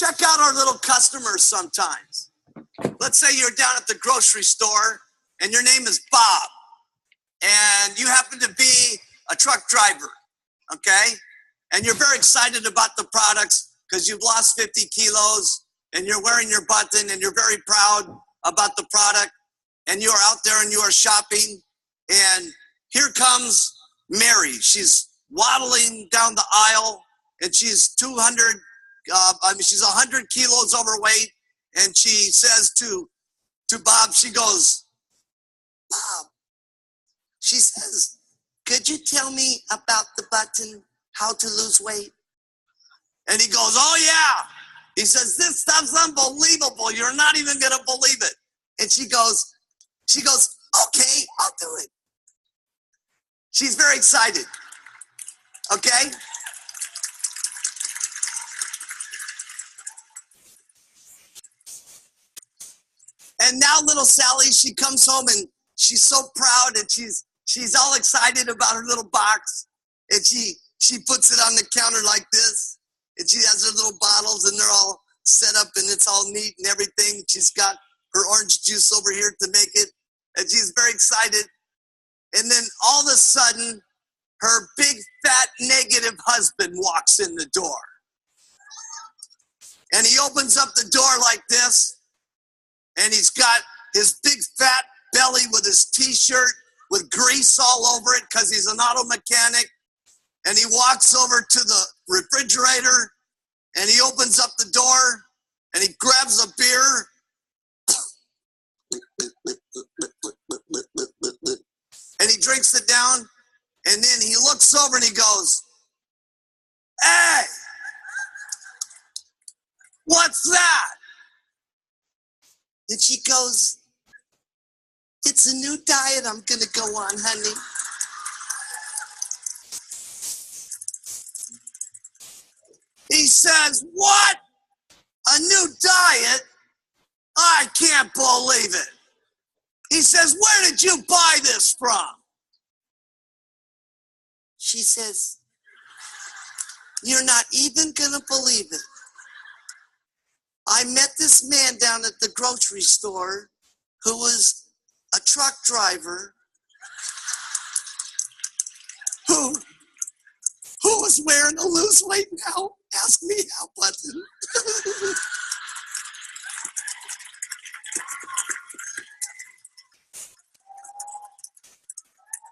check out our little customers sometimes. Let's say you're down at the grocery store and your name is Bob and you happen to be a truck driver, okay? And you're very excited about the products because you've lost 50 kilos and you're wearing your button and you're very proud about the product and you're out there and you are shopping and here comes Mary. She's waddling down the aisle and she's 100 kilos overweight and she says to Bob, she goes, Bob, she says, could you tell me about the button, how to lose weight? And he goes, oh yeah. He says, this stuff's unbelievable. You're not even going to believe it. And she goes, okay, I'll do it. She's very excited. Okay? And now little Sally, she comes home and she's so proud and she's all excited about her little box. And she puts it on the counter like this. And she has her little bottles and they're all set up and it's all neat and everything. She's got her orange juice over here to make it. And she's very excited. And then all of a sudden, her big, fat, negative husband walks in the door. And he opens up the door like this. And he's got his big, fat belly with his t-shirt with grease all over it because he's an auto mechanic. And he walks over to the refrigerator and he opens up the door and he grabs a beer. And he drinks it down. And then he looks over and he goes, hey, what's that? And she goes, it's a new diet I'm going to go on, honey. He says, what? A new diet? I can't believe it. He says, where did you buy this from? She says, you're not even going to believe it. I met this man down at the grocery store who was a truck driver who was wearing a lose weight now. Ask me how button.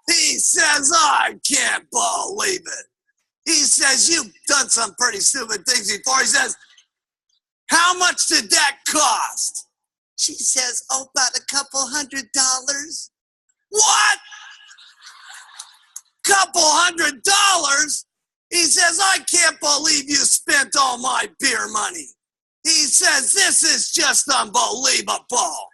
He says, I can't believe it. He says, you've done some pretty stupid things before. He says, how much did that cost? She says, oh, about $200. What? $200? He says, I can't believe you spent all my beer money. He says, this is just unbelievable.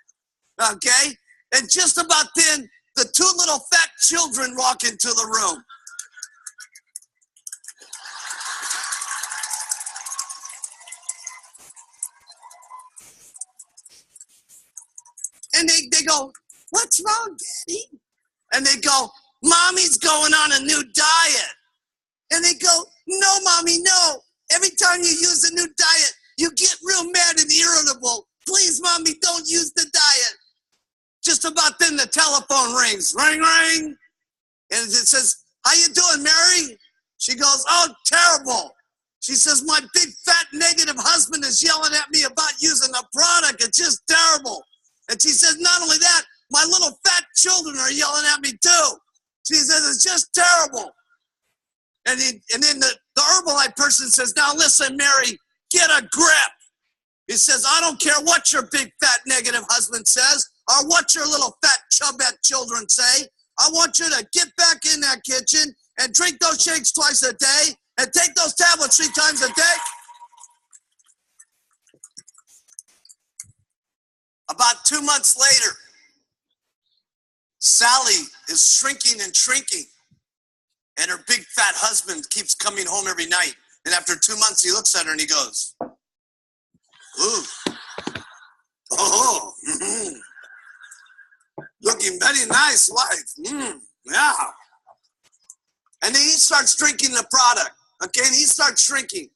Okay? And just about then, the two little fat children walk into the room. And they go, what's wrong, Daddy? And they go, Mommy's going on a new diet. And they go, no, Mommy, no. Every time you use a new diet, you get real mad and irritable. Please, Mommy, don't use the diet. Just about then the telephone rings. Ring, ring. And it says, how you doing, Mary? She goes, oh, terrible. She says, my big, fat, negative husband is yelling at me about using a product. It's just terrible. And she says, not only that, my little fat children are yelling at me too. She says, it's just terrible. And then the Herbalife person says, now listen, Mary, get a grip. He says, I don't care what your big, fat, negative husband says or what your little fat, chubette children say. I want you to get back in that kitchen and drink those shakes twice a day and take those tablets 3 times a day. About 2 months later, Sally is shrinking and shrinking. And her big fat husband keeps coming home every night. And after 2 months, he looks at her and he goes, ooh, oh, looking very nice, wife. Yeah. And then he starts drinking the product. Okay, and he starts shrinking.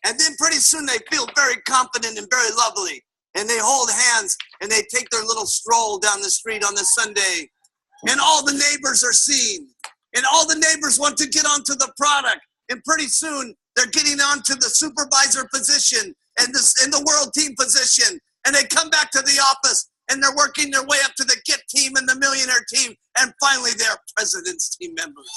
And then pretty soon they feel very confident and very lovely. And they hold hands and they take their little stroll down the street on the Sunday. And all the neighbors are seen. And all the neighbors want to get onto the product. And pretty soon they're getting onto the supervisor position and the world team position. And they come back to the office and they're working their way up to the Get team and the Millionaire team. And finally they're President's team members.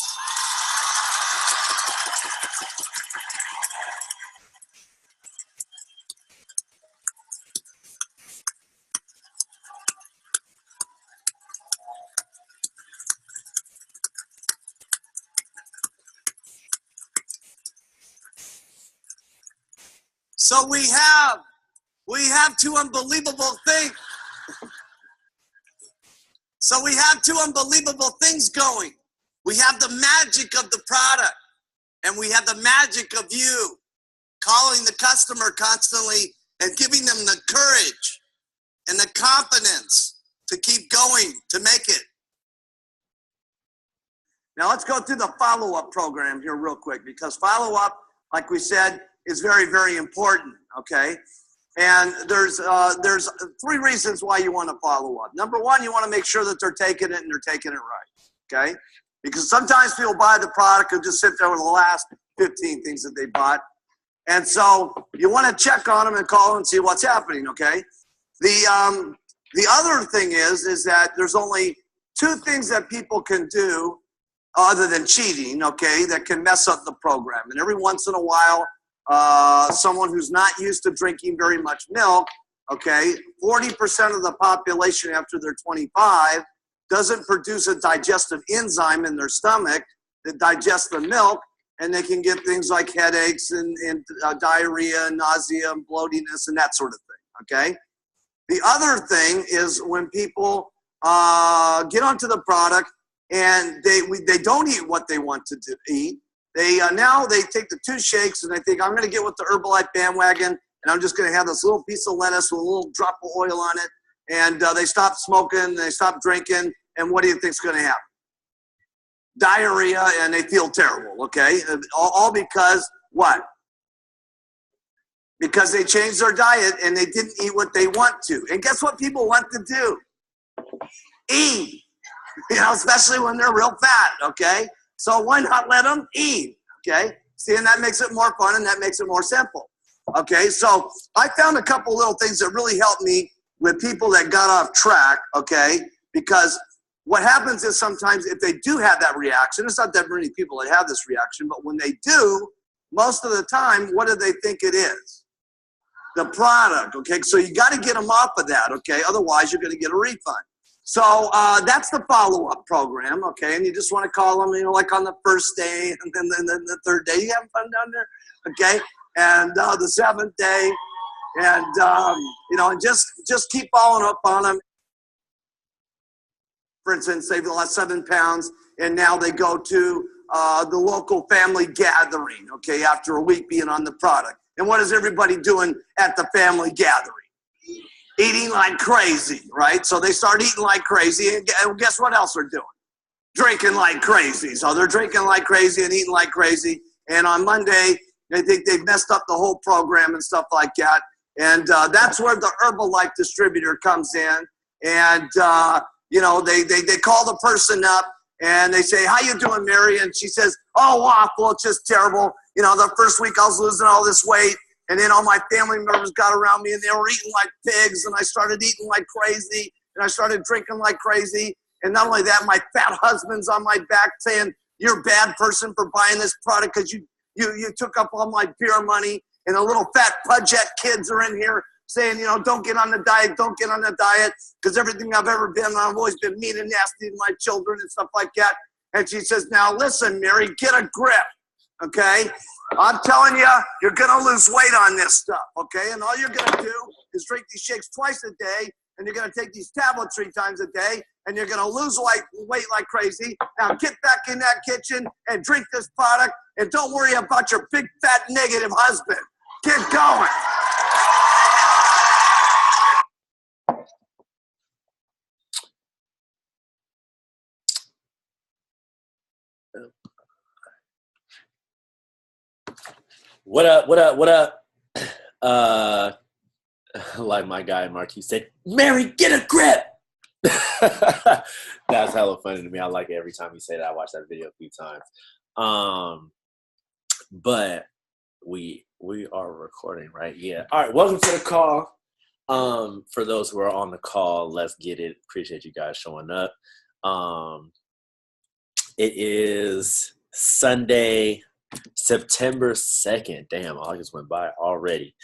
So we have two unbelievable things. So we have two unbelievable things going. We have the magic of the product, and we have the magic of you calling the customer constantly and giving them the courage and the confidence to keep going, to make it. Now let's go through the follow-up program here real quick, because follow-up, like we said, is very, very important, okay? And there's 3 reasons why you want to follow up. Number 1, you want to make sure that they're taking it and they're taking it right, okay? Because sometimes people buy the product and just sit there with the last 15 things that they bought. And so you want to check on them and call them and see what's happening, okay? The other thing is that there's only 2 things that people can do other than cheating, okay, that can mess up the program. And every once in a while, someone who's not used to drinking very much milk, okay, 40% of the population after they're 25 doesn't produce a digestive enzyme in their stomach that digests the milk, and they can get things like headaches and diarrhea, and nausea, and bloatiness, and that sort of thing, okay? The other thing is when people get onto the product and they don't eat what they want to eat. Now they take the 2 shakes and they think, I'm going to get with the Herbalife bandwagon and I'm just going to have this little piece of lettuce with a little drop of oil on it. And they stop smoking, they stop drinking, and what do you think's going to happen? Diarrhea, and they feel terrible, okay? All because what? Because they changed their diet and they didn't eat what they want to. And guess what people want to do? Eat. You know, especially when they're real fat, okay? So why not let them eat, okay? See, and that makes it more fun and that makes it more simple, okay? So I found a couple little things that really helped me with people that got off track, okay? Because what happens is sometimes if they do have that reaction, it's not that many people that have this reaction, but when they do, most of the time, what do they think it is? The product, okay? So you got to get them off of that, okay? Otherwise, you're going to get a refund. So that's the follow-up program, okay? And you just want to call them, you know, like on the first day and then the 3rd day. You having fun down there? Okay? And the 7th day. And, you know, and just keep following up on them. For instance, they've lost 7 pounds, and now they go to the local family gathering, okay, after a week being on the product. And what is everybody doing at the family gathering? Eating like crazy, right? So they start eating like crazy, and guess what else they're doing? Drinking like crazy. So they're drinking like crazy and eating like crazy. And on Monday, they think they've messed up the whole program and stuff like that. And that's where the Herbalife distributor comes in. And, you know, they call the person up and they say, how you doing, Mary? And she says, oh, awful, it's just terrible. You know, the first week I was losing all this weight. And then all my family members got around me and they were eating like pigs. And I started eating like crazy. And I started drinking like crazy. And not only that, my fat husband's on my back saying, you're a bad person for buying this product because you took up all my beer money. And the little fat pudget kids are in here saying, you know, don't get on the diet, don't get on the diet. Because everything I've ever been, I've always been mean and nasty to my children and stuff like that. And she says, now listen, Mary, get a grip, okay? I'm telling you, you're going to lose weight on this stuff, okay? And all you're going to do is drink these shakes twice a day, and you're going to take these tablets 3 times a day, and you're going to lose weight like crazy. Now get back in that kitchen and drink this product, and don't worry about your big, fat, negative husband. Get going. What up? What up? What up? Like my guy Marquis said, Mary, get a grip. That's hella funny to me. I like it every time you say that. I watched that video a few times. But we are recording, right? Yeah. All right. Welcome to the call. For those who are on the call, let's get it. Appreciate you guys showing up. It is Sunday, September 2nd. Damn, August went by already.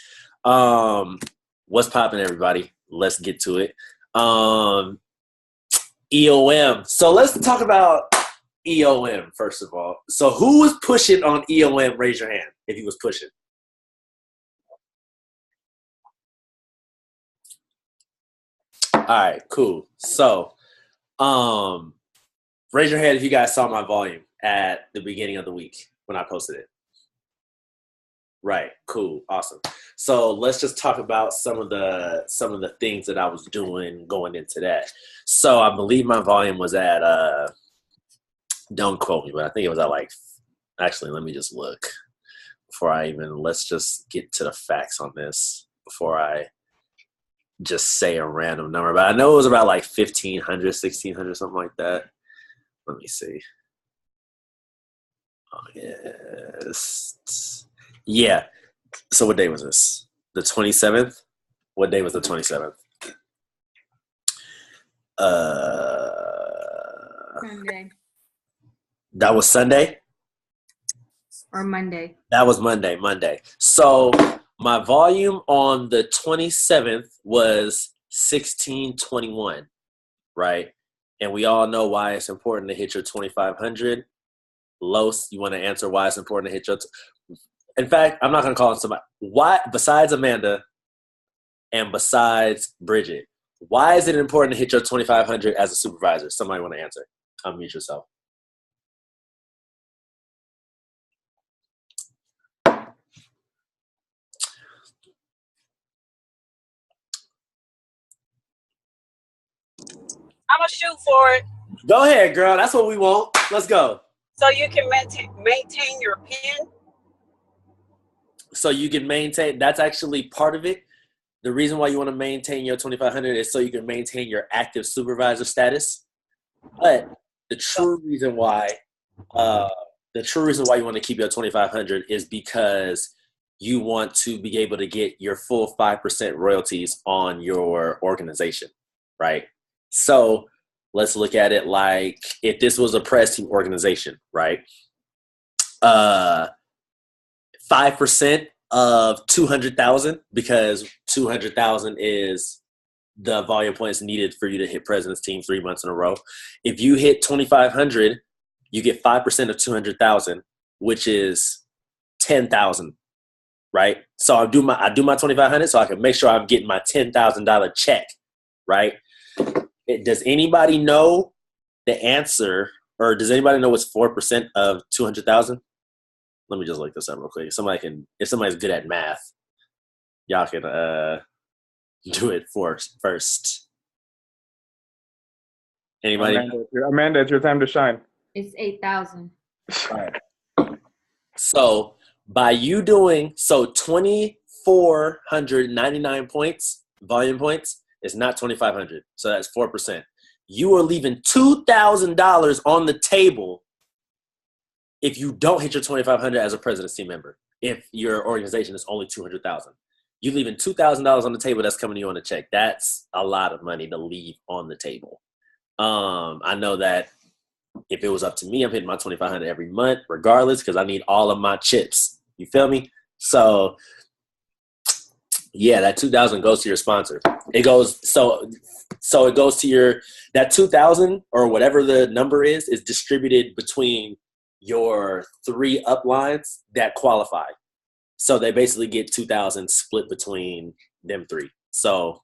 What's popping, everybody? Let's get to it. EOM. So let's talk about EOM first of all. So who was pushing on EOM? Raise your hand if he was pushing. All right, cool. So, raise your hand if you guys saw my volume at the beginning of the week when I posted it. Right, cool, awesome. So let's just talk about some of the things that I was doing going into that. So I believe my volume was at don't quote me, but I think it was at actually let me just look before let's just get to the facts on this before I just say a random number. But I know it was about 1,500, 1,600, something like that. Let me see. Oh, yes. Yeah. So what day was this? The 27th? What day was the 27th? Sunday. That was Sunday? Or Monday. That was Monday. So my volume on the 27th was 1621, right? And we all know why it's important to hit your 2,500. Los, you want to answer why it's important to hit your... In fact, I'm not going to call on somebody. Why, besides Amanda and besides Bridget, why is it important to hit your 2,500 as a supervisor? Somebody want to answer? Unmute yourself. I'm going to shoot for it. Go ahead, girl. That's what we want. Let's go. So you can maintain your pen? So you can maintain, that's actually part of it. The reason why you want to maintain your 2,500 is so you can maintain your active supervisor status. But the true reason why you want to keep your 2,500 is because you want to be able to get your full 5% royalties on your organization, right? So let's look at it like if this was a press team organization, right? 5% of 200,000, because 200,000 is the volume points needed for you to hit president's team 3 months in a row. If you hit 2,500, you get 5% of 200,000, which is 10,000, right? So I do my 2,500 so I can make sure I'm getting my $10,000 check, right? Does anybody know the answer, or does anybody know what's 4% of 200,000? Let me just look this up real quick. If somebody's good at math, y'all can do it first. Anybody? Amanda, it's your time to shine. It's 8,000. All right. So by you doing 2,499 points, volume points, is not 2,500. So that's 4%. You are leaving $2,000 on the table if you don't hit your 2,500 as a president's team member. If your organization is only 200,000, you're leaving $2,000 on the table that's coming to you on a check. That's a lot of money to leave on the table. I know that if it was up to me, I'm hitting my 2,500 every month, regardless, because I need all of my chips. You feel me? So, yeah, that 2,000 goes to your sponsor. It goes so it goes to that 2,000 or whatever the number is distributed between your 3 uplines that qualify. So they basically get 2,000 split between them 3. So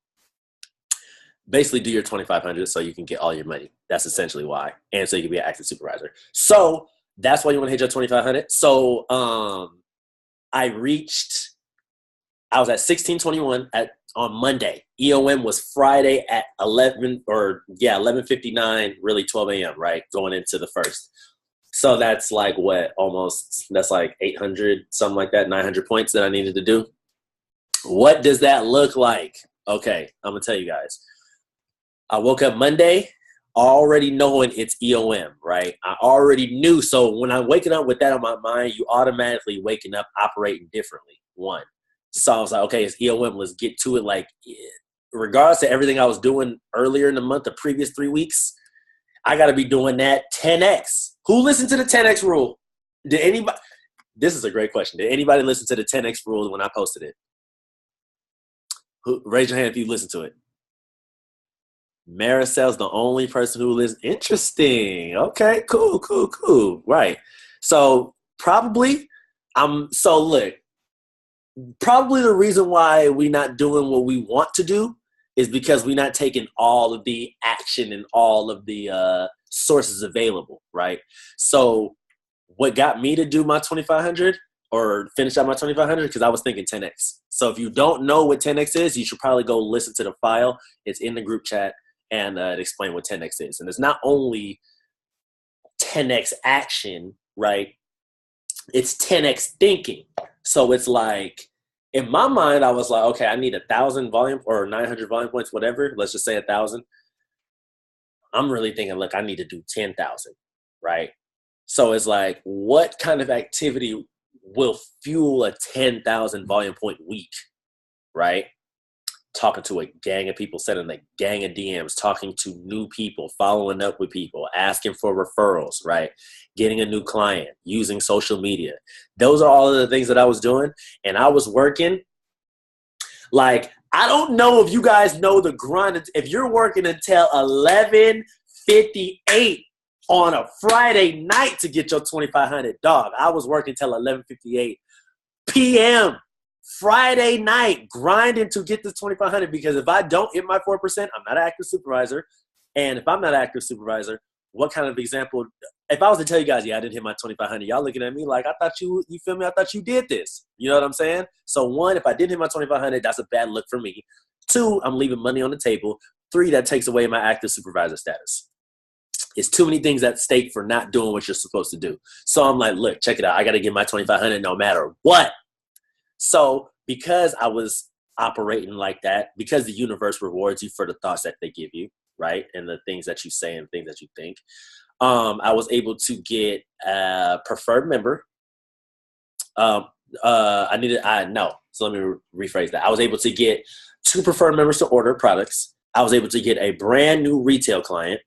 basically do your 2,500 so you can get all your money. That's essentially why. And so you can be an active supervisor. So that's why you want to hit your 2,500. So I was at 1621 on Monday. EOM was Friday at 11:59, really 12 a.m., right? Going into the first. So that's like what, almost, that's like 800, something like that, 900 points that I needed to do. What does that look like? Okay, I'm going to tell you guys. I woke up Monday already knowing it's EOM, right? I already knew. So when I'm waking up with that on my mind, you automatically waking up operating differently. One. So I was like, okay, it's EOM. Let's get to it. Like, regardless of everything I was doing earlier in the month, the previous 3 weeks, I got to be doing that 10X. Who listened to the 10X rule? Did anybody? This is a great question. Did anybody listen to the 10X rule when I posted it? Raise your hand if you listened to it. Maricel's the only person who listens. Interesting. Okay, cool. Right. So probably, look, probably the reason why we're not doing what we want to do is because we're not taking all of the action and all of the sources available, right? So what got me to do my 2,500 or finish out my 2,500, because I was thinking 10X. So if you don't know what 10X is, you should probably go listen to the file. It's in the group chat, and it explains what 10X is. And it's not only 10X action, right? It's 10X thinking. So it's like, in my mind, I was like, okay, I need 1,000 volume or 900 volume points, whatever. Let's just say 1,000. I'm really thinking, look, I need to do 10,000, right? So it's like, what kind of activity will fuel a 10,000 volume point week, right? Talking to a gang of people, sending a gang of DMs, talking to new people, following up with people, asking for referrals, right? Getting a new client, using social media. Those are all of the things that I was doing. And I was working. Like, I don't know if you guys know the grind. If you're working until 11:58 on a Friday night to get your 2,500, dog, I was working till 11:58 p.m. Friday night, grinding to get this 2,500, because if I don't hit my 4%, I'm not an active supervisor. And if I'm not an active supervisor, what kind of example? If I was to tell you guys, yeah, I didn't hit my 2,500, y'all looking at me like, I thought you feel me? I thought you did this. You know what I'm saying? So one, if I didn't hit my 2,500, that's a bad look for me. Two, I'm leaving money on the table. Three, that takes away my active supervisor status. It's too many things at stake for not doing what you're supposed to do. So I'm like, look, check it out. I got to get my 2,500 no matter what. So because I was operating like that, because the universe rewards you for the thoughts that they give you, right? And the things that you say and things that you think, I was able to get a preferred member. So let me rephrase that. I was able to get 2 preferred members to order products. I was able to get a brand new retail client.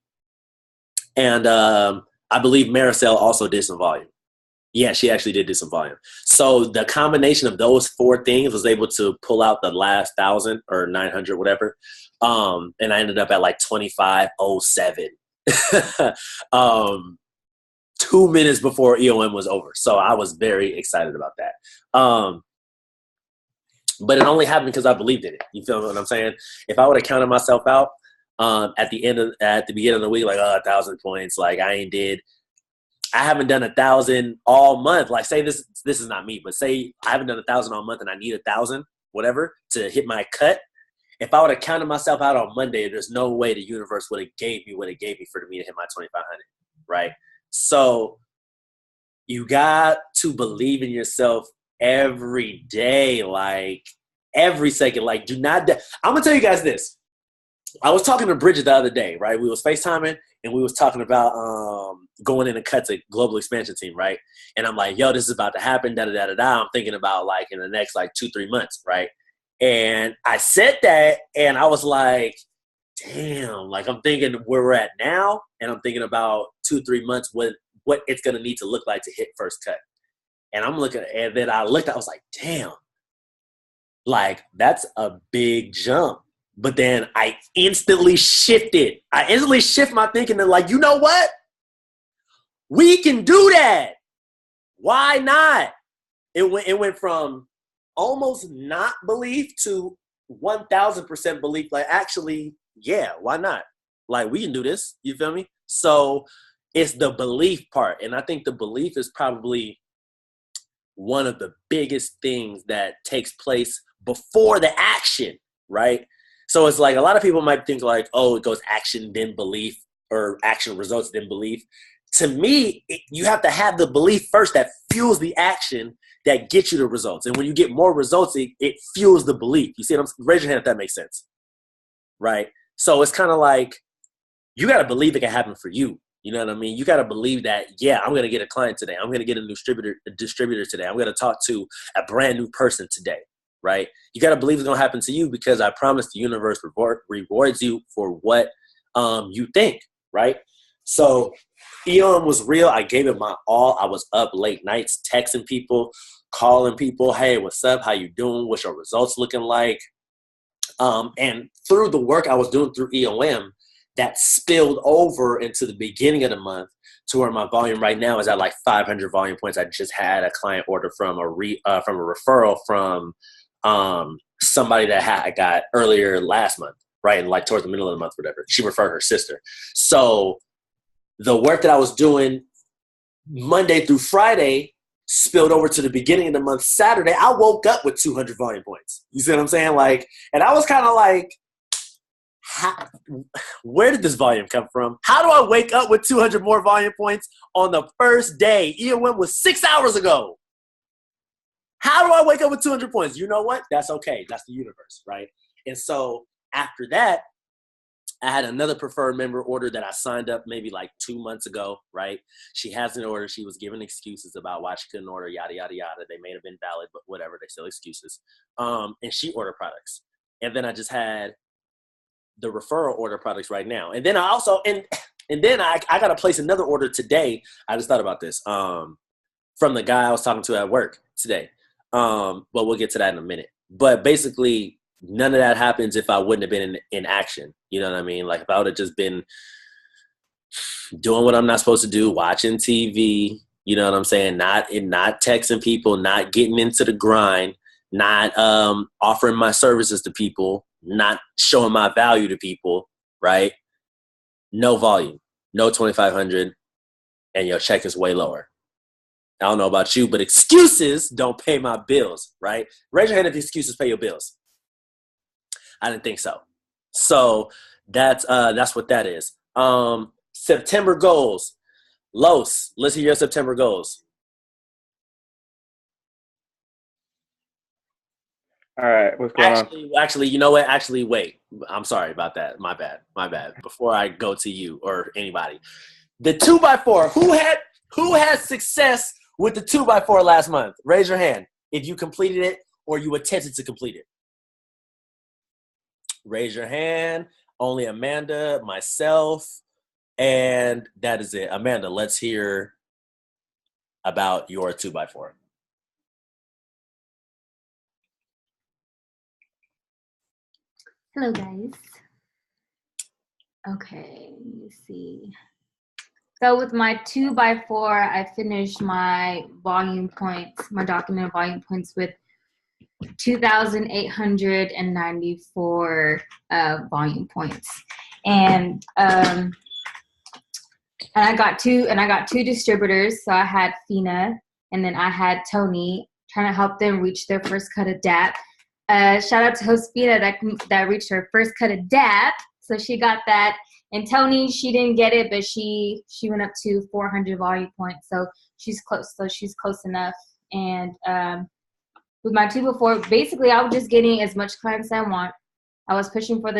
And I believe Maricel also did some volume. Yeah, she actually did do some volume. So the combination of those 4 things was able to pull out the last 1,000 or 900, whatever. And I ended up at like 25:07. 2 minutes before EOM was over. So I was very excited about that. But it only happened because I believed in it. You feel what I'm saying? If I would have counted myself out at the beginning of the week, like 1,000 points, like I haven't done 1,000 all month. Like, say this is not me, but say I haven't done 1,000 all month and I need 1,000, whatever, to hit my cut. If I would have counted myself out on Monday, there's no way the universe would have gave me what it gave me for me to hit my 2,500, right? So you got to believe in yourself every day, like every second. Like, do not. I'm gonna tell you guys this. I was talking to Bridget the other day, right? We was FaceTiming and we was talking about going in and cut to global expansion team, right? And I'm like, yo, this is about to happen, da-da-da-da-da. I'm thinking about like in the next like 2-3 months, right? And I said that and I was like, damn, like I'm thinking where we're at now and I'm thinking about 2-3 months what it's going to need to look like to hit first cut. And I'm looking, and then I looked, I was like, damn, like that's a big jump. But then I instantly shifted. I instantly shift my thinking and like, you know what? We can do that. Why not? It went from almost not belief to 1,000% belief. Like, actually, yeah, why not? Like, we can do this. You feel me? So it's the belief part. And I think the belief is probably one of the biggest things that takes place before the action, right? So it's like a lot of people might think like, oh, it goes action, then belief, or action results, then belief. to me, you have to have the belief first that fuels the action that gets you the results. And when you get more results, it fuels the belief. You see what I'm saying? Raise your hand if that makes sense. Right? So it's kind of like you got to believe it can happen for you. You know what I mean? You got to believe that, yeah, I'm going to get a client today. I'm going to get a distributor today. I'm going to talk to a brand new person today. Right? You got to believe it's going to happen to you because I promise the universe rewards you for what you think. Right? So Eon was real. I gave it my all. I was up late nights texting people, calling people. Hey, what's up? How you doing? What's your results looking like? And through the work I was doing through EOM, that spilled over into the beginning of the month to where my volume right now is at like 500 volume points. I just had a client order from a referral from somebody that I got earlier last month, right? Like towards the middle of the month, whatever. She referred her sister. So the work that I was doing Monday through Friday spilled over to the beginning of the month, Saturday. I woke up with 200 volume points. You see what I'm saying? Like, and I was kind of like, where did this volume come from? How do I wake up with 200 more volume points on the first day? EOM was 6 hours ago. How do I wake up with 200 points? You know what? That's okay. That's the universe, right? And so after that, I had another preferred member order that I signed up maybe like 2 months ago, right? She hasn't ordered. She was giving excuses about why she couldn't order, yada, yada, yada. They may have been valid, but whatever. They still excuses. And she ordered products. And then I just had the referral order products right now. And then I also, and then I got to place another order today. I just thought about this from the guy I was talking to at work today. But we'll get to that in a minute. But basically, none of that happens if I wouldn't have been in action. You know what I mean? Like if I would have just been doing what I'm not supposed to do, watching TV, you know what I'm saying? Not texting people, not getting into the grind, not offering my services to people, not showing my value to people, right? No volume, no 2,500, and your check is way lower. I don't know about you, but excuses don't pay my bills, right? Raise your hand if excuses pay your bills. I didn't think so. So that's what that is. September goals. Los, let's hear your September goals. All right, what's going on? Actually, you know what? Actually, wait. I'm sorry about that. My bad. Before I go to you or anybody, the 2x4. Who had success with the 2x4 last month? Raise your hand if you completed it or you attempted to complete it. Raise your hand. Only Amanda, myself, and that is it. Amanda, let's hear about your 2x4. Hello, guys. Okay, let me see. So with my 2x4, I finished my volume points, my documented volume points with 2,894 volume points, and I got two distributors. So I had Fina, and then I had Tony, trying to help them reach their first cut of DAP. Shout out to host Fina that reached her first cut of DAP, so she got that. And Tony, she didn't get it, but she went up to 400 volume points, so she's close. So she's close enough. And with my 2x4, basically I was just getting as much clients as I want. I was pushing for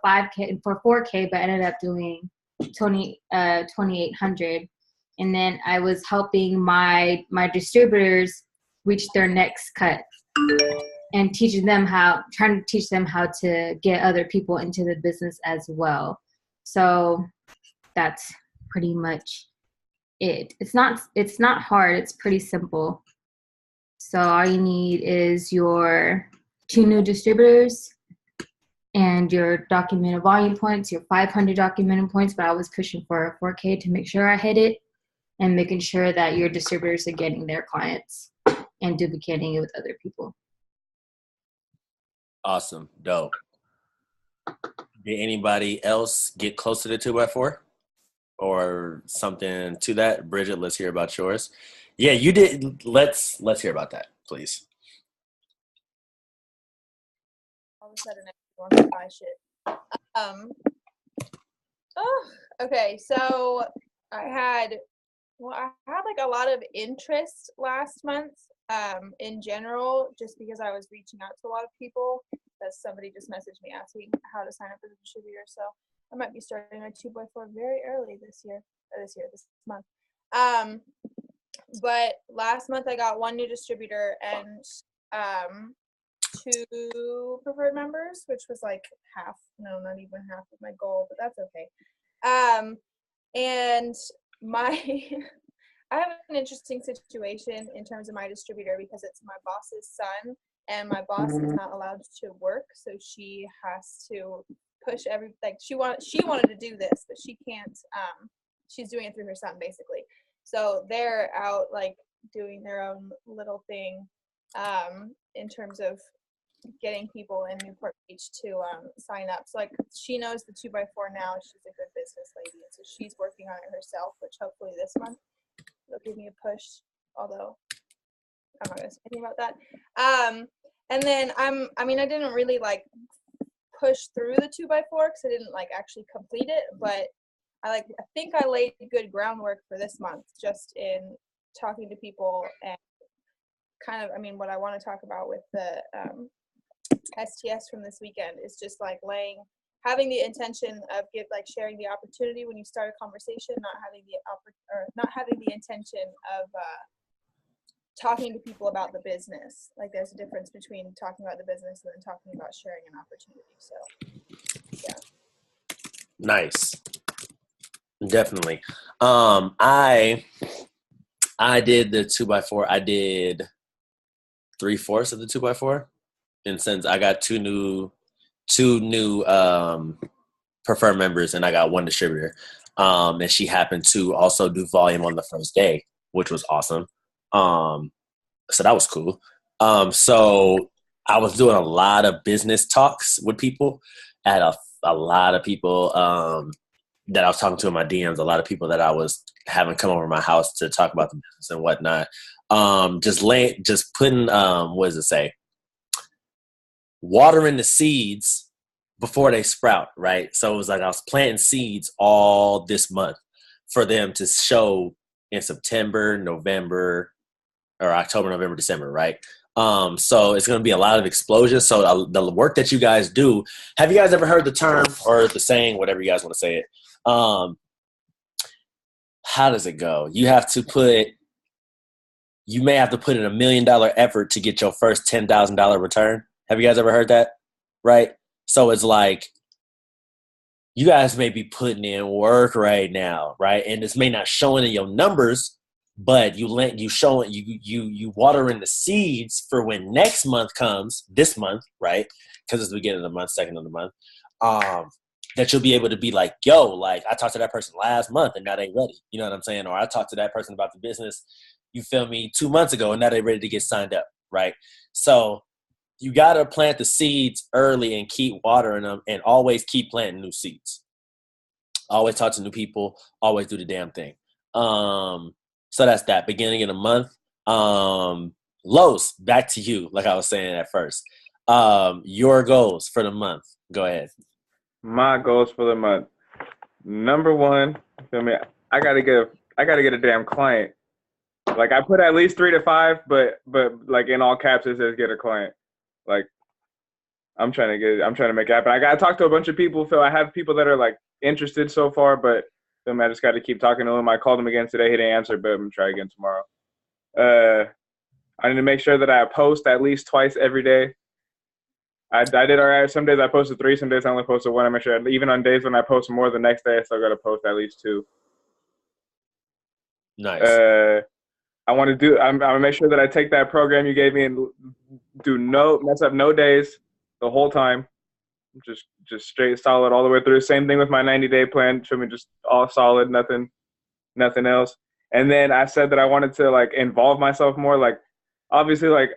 5K for 4K, but ended up doing 2,800. And then I was helping my distributors reach their next cut and trying to teach them how to get other people into the business as well. So that's pretty much it. It's not hard. It's pretty simple. So all you need is your 2 new distributors and your documented volume points, your 500 documented points, but I was pushing for 4K to make sure I hit it, and making sure that your distributors are getting their clients and duplicating it with other people. Awesome. Dope. Did anybody else get close to the 2x4 or something to that? Bridget, let's hear about yours. Yeah, you did. Let's hear about that, please. All of a sudden, I want to buy shit. Okay, so I had like a lot of interest last month in general, just because I was reaching out to a lot of people. That somebody just messaged me asking how to sign up as a distributor. So I might be starting a 2x4 very early this month. But last month I got one new distributor and 2 preferred members, which was like half, no, not even half of my goal, but that's okay. And my I have an interesting situation in terms of my distributor because it's my boss's son, and my boss is not allowed to work, so she has to push she wanted to do this, but she can't. She's doing it through her son, basically. So they're out like doing their own little thing in terms of getting people in Newport Beach to sign up. So like she knows the 2x4 now. She's a good business lady, and so she's working on it herself, which hopefully this month it'll give me a push. Although I'm not gonna say anything about that. And then I didn't really like push through the 2x4 because I didn't like actually complete it, but I think I laid good groundwork for this month just in talking to people and kind of what I want to talk about with the STS from this weekend is just like having the intention of sharing the opportunity when you start a conversation, not having the intention of talking to people about the business. Like there's a difference between talking about the business and then talking about sharing an opportunity. So yeah. Nice. Definitely. I did the 2x4. I did 3/4 of the 2x4. And since I got two new preferred members and I got one distributor, and she happened to also do volume on the first day, which was awesome. So that was cool. So I was doing a lot of business talks with people. I had a lot of people that I was talking to in my DMs, a lot of people that I was having come over to my house to talk about the business and whatnot. Just putting, what does it say? Watering the seeds before they sprout, right? So it was like I was planting seeds all this month for them to show in September, November, or October, November, December, right? So it's going to be a lot of explosion. So the work that you guys do, have you guys ever heard the term or the saying, whatever you guys want to say it? How does it go? You may have to put in $1 million effort to get your first $10,000 return. Have you guys ever heard that? Right? So it's like, you guys may be putting in work right now, right? And this may not show in your numbers, but you watering the seeds for when next month comes, this month, right? Because it's the beginning of the month, second of the month, that you'll be able to be like, yo, like I talked to that person last month and now they ready. You know what I'm saying? Or I talked to that person about the business, you feel me, 2 months ago and now they're ready to get signed up, right? So you got to plant the seeds early and keep watering them and always keep planting new seeds. Always talk to new people, always do the damn thing. So that's that. Beginning of the month. Los, back to you, like I was saying at first. Your goals for the month. Go ahead. My goals for the month. Number one, feel me? I gotta get a damn client. Like I put at least 3 to 5, but like in all caps it says get a client. Like I'm trying to make it happen. I gotta talk to a bunch of people. I have people that are like interested so far, but I just got to keep talking to them. I called him again today. He didn't answer, but I'm gonna try again tomorrow. I need to make sure that I post at least twice every day. I did all right. Some days I posted 3, some days I only posted 1. I make sure even on days when I post more, the next day I still got to post at least 2. Nice. I'm gonna make sure that I take that program you gave me and mess up no days the whole time. Just straight solid all the way through. Same thing with my 90-day plan. Show me just all solid, nothing else. And then I said that I wanted to like involve myself more. Like obviously like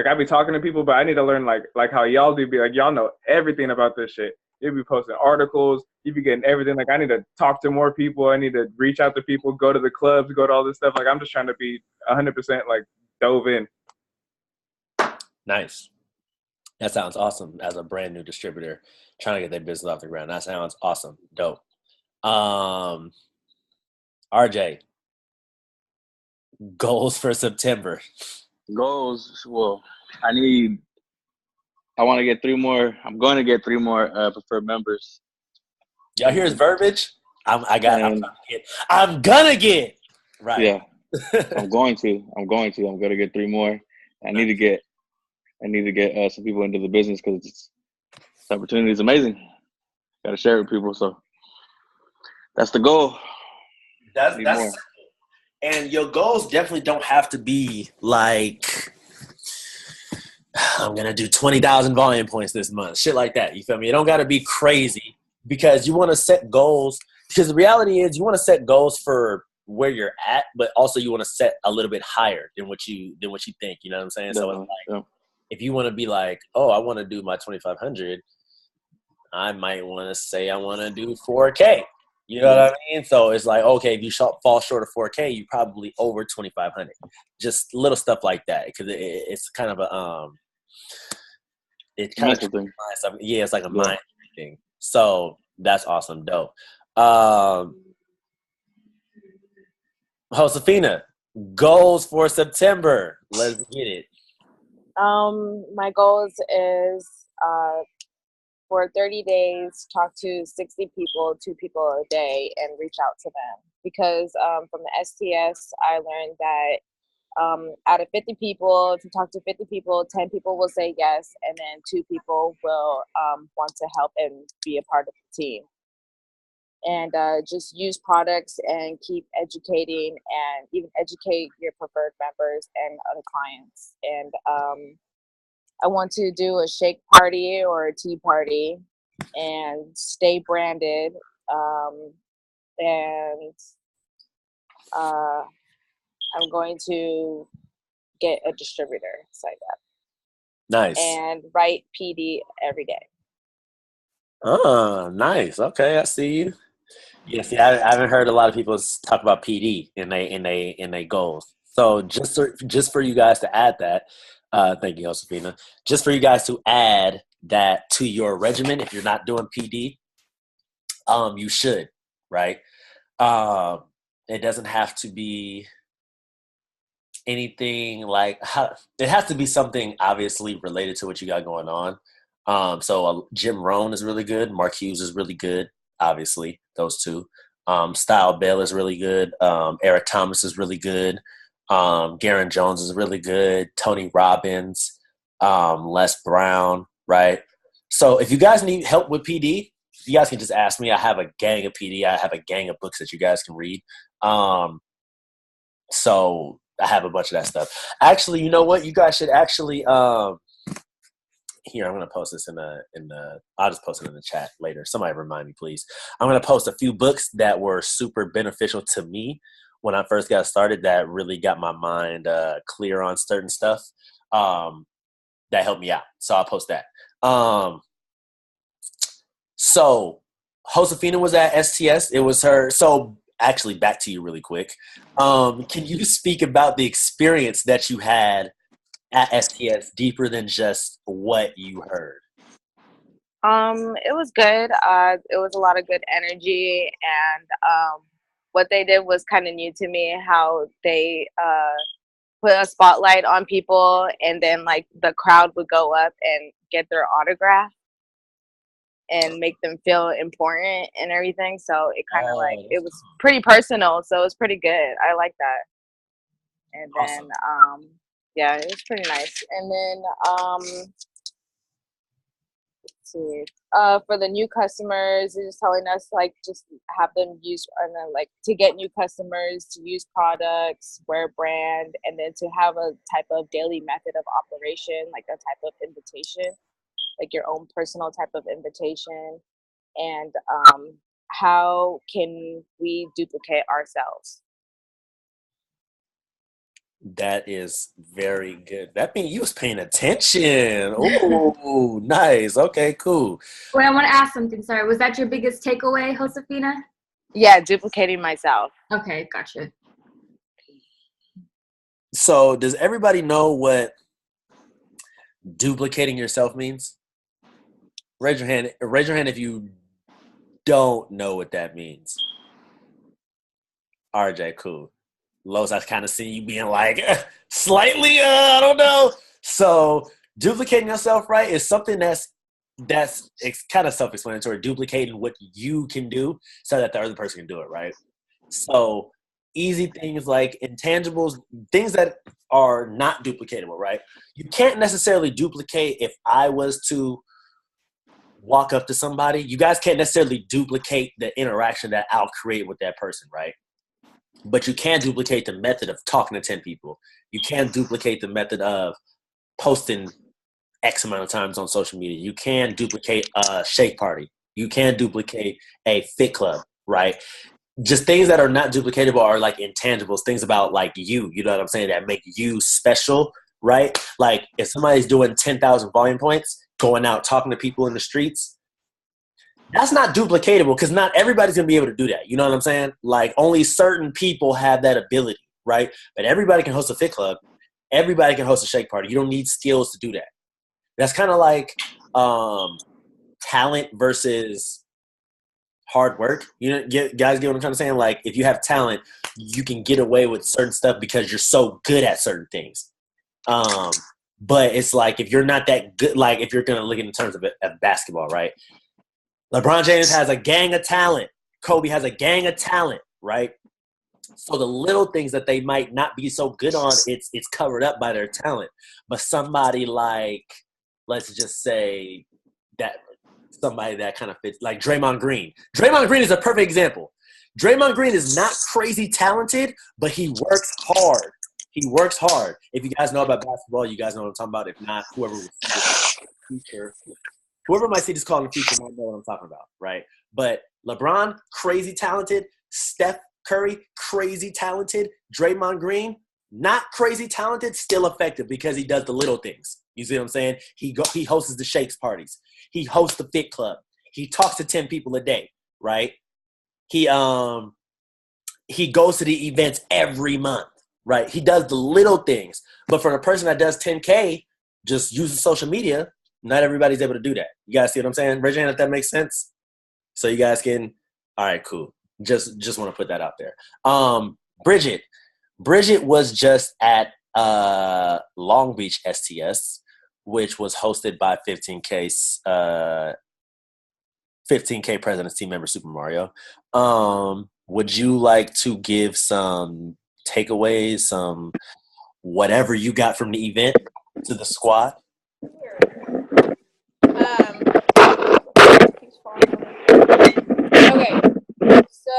I be talking to people, but I need to learn like how y'all do. Be like y'all know everything about this shit. You be posting articles. You be getting everything. Like I need to talk to more people. I need to reach out to people. Go to the clubs. Go to all this stuff. Like I'm just trying to be 100% like dove in. Nice. That sounds awesome. As a brand new distributor trying to get their business off the ground, that sounds awesome. Dope. RJ, goals for September. Goals. Well, I want to get 3 more. I'm going to get 3 more preferred members. Y'all hear his verbiage? I'm And gonna get right. yeah, I'm going to get 3 more. I need to get some people into the business because this opportunity is amazing. Got to share it with people. So that's the goal. That's more. And your goals definitely don't have to be like, I'm gonna do 20,000 volume points this month, shit like that. You feel me? It don't gotta be crazy because you want to set goals. Because the reality is, you want to set goals for where you're at, but also you want to set a little bit higher than what you think. You know what I'm saying? So it's like, if you want to be like, oh, I want to do my 2,500, I might want to say I want to do 4K. You know what I mean? So it's like, okay, if you fall short of 4K, you probably over 2,500. Just little stuff like that, because it's kind of a it's kind of thing. Yeah, it's like a mind thing. So that's awesome, dope. Josefina, goals for September. Let's get it. My goals is for 30 days, talk to 60 people, 2 people a day, and reach out to them. Because from the STS, I learned that out of 50 people, if you talk to 50 people, 10 people will say yes, and then 2 people will want to help and be a part of the team. And just use products and keep educating and even educate your preferred members and other clients. And I want to do a shake party or a tea party and stay branded. And I'm going to get a distributor signed up. Nice. And write PD every day. Oh, nice. Okay, I see you. Yeah, see, I haven't heard a lot of people talk about PD in they goals. So just for you guys to add that, thank you, Josefina. Just for you guys to add that to your regimen, if you're not doing PD, you should, right? It doesn't have to be anything like it has to be something obviously related to what you got going on. So Jim Rohn is really good. Mark Hughes is really good. Obviously, those 2. Style Bell is really good. Eric Thomas is really good. Garen Jones is really good. Tony Robbins, Les Brown, right? So if you guys need help with PD, you guys can just ask me. I have a gang of PD. I have a gang of books that you guys can read. So I have a bunch of that stuff. Actually, you know what? You guys should actually here, I'm gonna post this in the I'll just post it in the chat later. Somebody remind me, please. I'm gonna post a few books that were super beneficial to me when I first got started that really got my mind clear on certain stuff. That helped me out. So I'll post that. So Josefina was at STS. It was her. So actually, back to you really quick. Can you speak about the experience that you had at STS deeper than just what you heard? It was good. It was a lot of good energy, and what they did was kind of new to me. How they put a spotlight on people, and then like the crowd would go up and get their autograph and make them feel important and everything. So it kind of like it was pretty personal. So it was pretty good. I like that. And then yeah, it was pretty nice. And then let's see. For the new customers, they're just telling us like just have them use and then like to get new customers to use products, wear brand, and then to have a type of daily method of operation, like a type of invitation, like your own personal type of invitation. And how can we duplicate ourselves? That is very good. That means you was paying attention. Oh, nice. Okay, cool. Wait, I want to ask something. Sorry, was that your biggest takeaway, Josefina? Yeah, duplicating myself. Okay, gotcha. So does everybody know what duplicating yourself means? Raise your hand. Raise your hand if you don't know what that means. RJ, cool. Los, I kind of see you being like slightly, I don't know. So duplicating yourself, right, is something that's it's kind of self-explanatory. Duplicating what you can do so that the other person can do it, right? So easy things like intangibles, things that are not duplicatable, right? You can't necessarily duplicate if I was to walk up to somebody. You guys can't necessarily duplicate the interaction that I'll create with that person, right? But you can duplicate the method of talking to 10 people. You can duplicate the method of posting X amount of times on social media. You can duplicate a shake party. You can duplicate a fit club, right? Just things that are not duplicatable are like intangibles, things about like you know what I'm saying, that make you special, right? Like if somebody's doing 10,000 volume points, going out talking to people in the streets, that's not duplicatable because not everybody's going to be able to do that. You know what I'm saying? Like only certain people have that ability, right? But everybody can host a fit club. Everybody can host a shake party. You don't need skills to do that. That's kind of like talent versus hard work. You know, guys get what I'm trying to say? Like if you have talent, you can get away with certain stuff because you're so good at certain things. But it's like if you're not that good, like if you're going to look in terms of basketball, right? LeBron James has a gang of talent. Kobe has a gang of talent, right? So the little things that they might not be so good on, it's covered up by their talent. But somebody like, let's just say that somebody that kind of fits, like Draymond Green. Draymond Green is a perfect example. Draymond Green is not crazy talented, but he works hard. He works hard. If you guys know about basketball, you guys know what I'm talking about. If not, whoever will see this in the future, whoever might see this call in the future might know what I'm talking about, right? But LeBron, crazy talented. Steph Curry, crazy talented. Draymond Green, not crazy talented, still effective because he does the little things. You see what I'm saying? He hosts the shakes parties. He hosts the fit club. He talks to 10 people a day, right? He goes to the events every month, right? He does the little things. But for a person that does 10K, just uses social media, not everybody's able to do that. You guys see what I'm saying? Raise your hand if that makes sense. So you guys can, all right, cool. Just want to put that out there. Bridget was just at Long Beach STS, which was hosted by 15K President's Team member Super Mario. Would you like to give some takeaways, some whatever you got from the event to the squad? Okay, so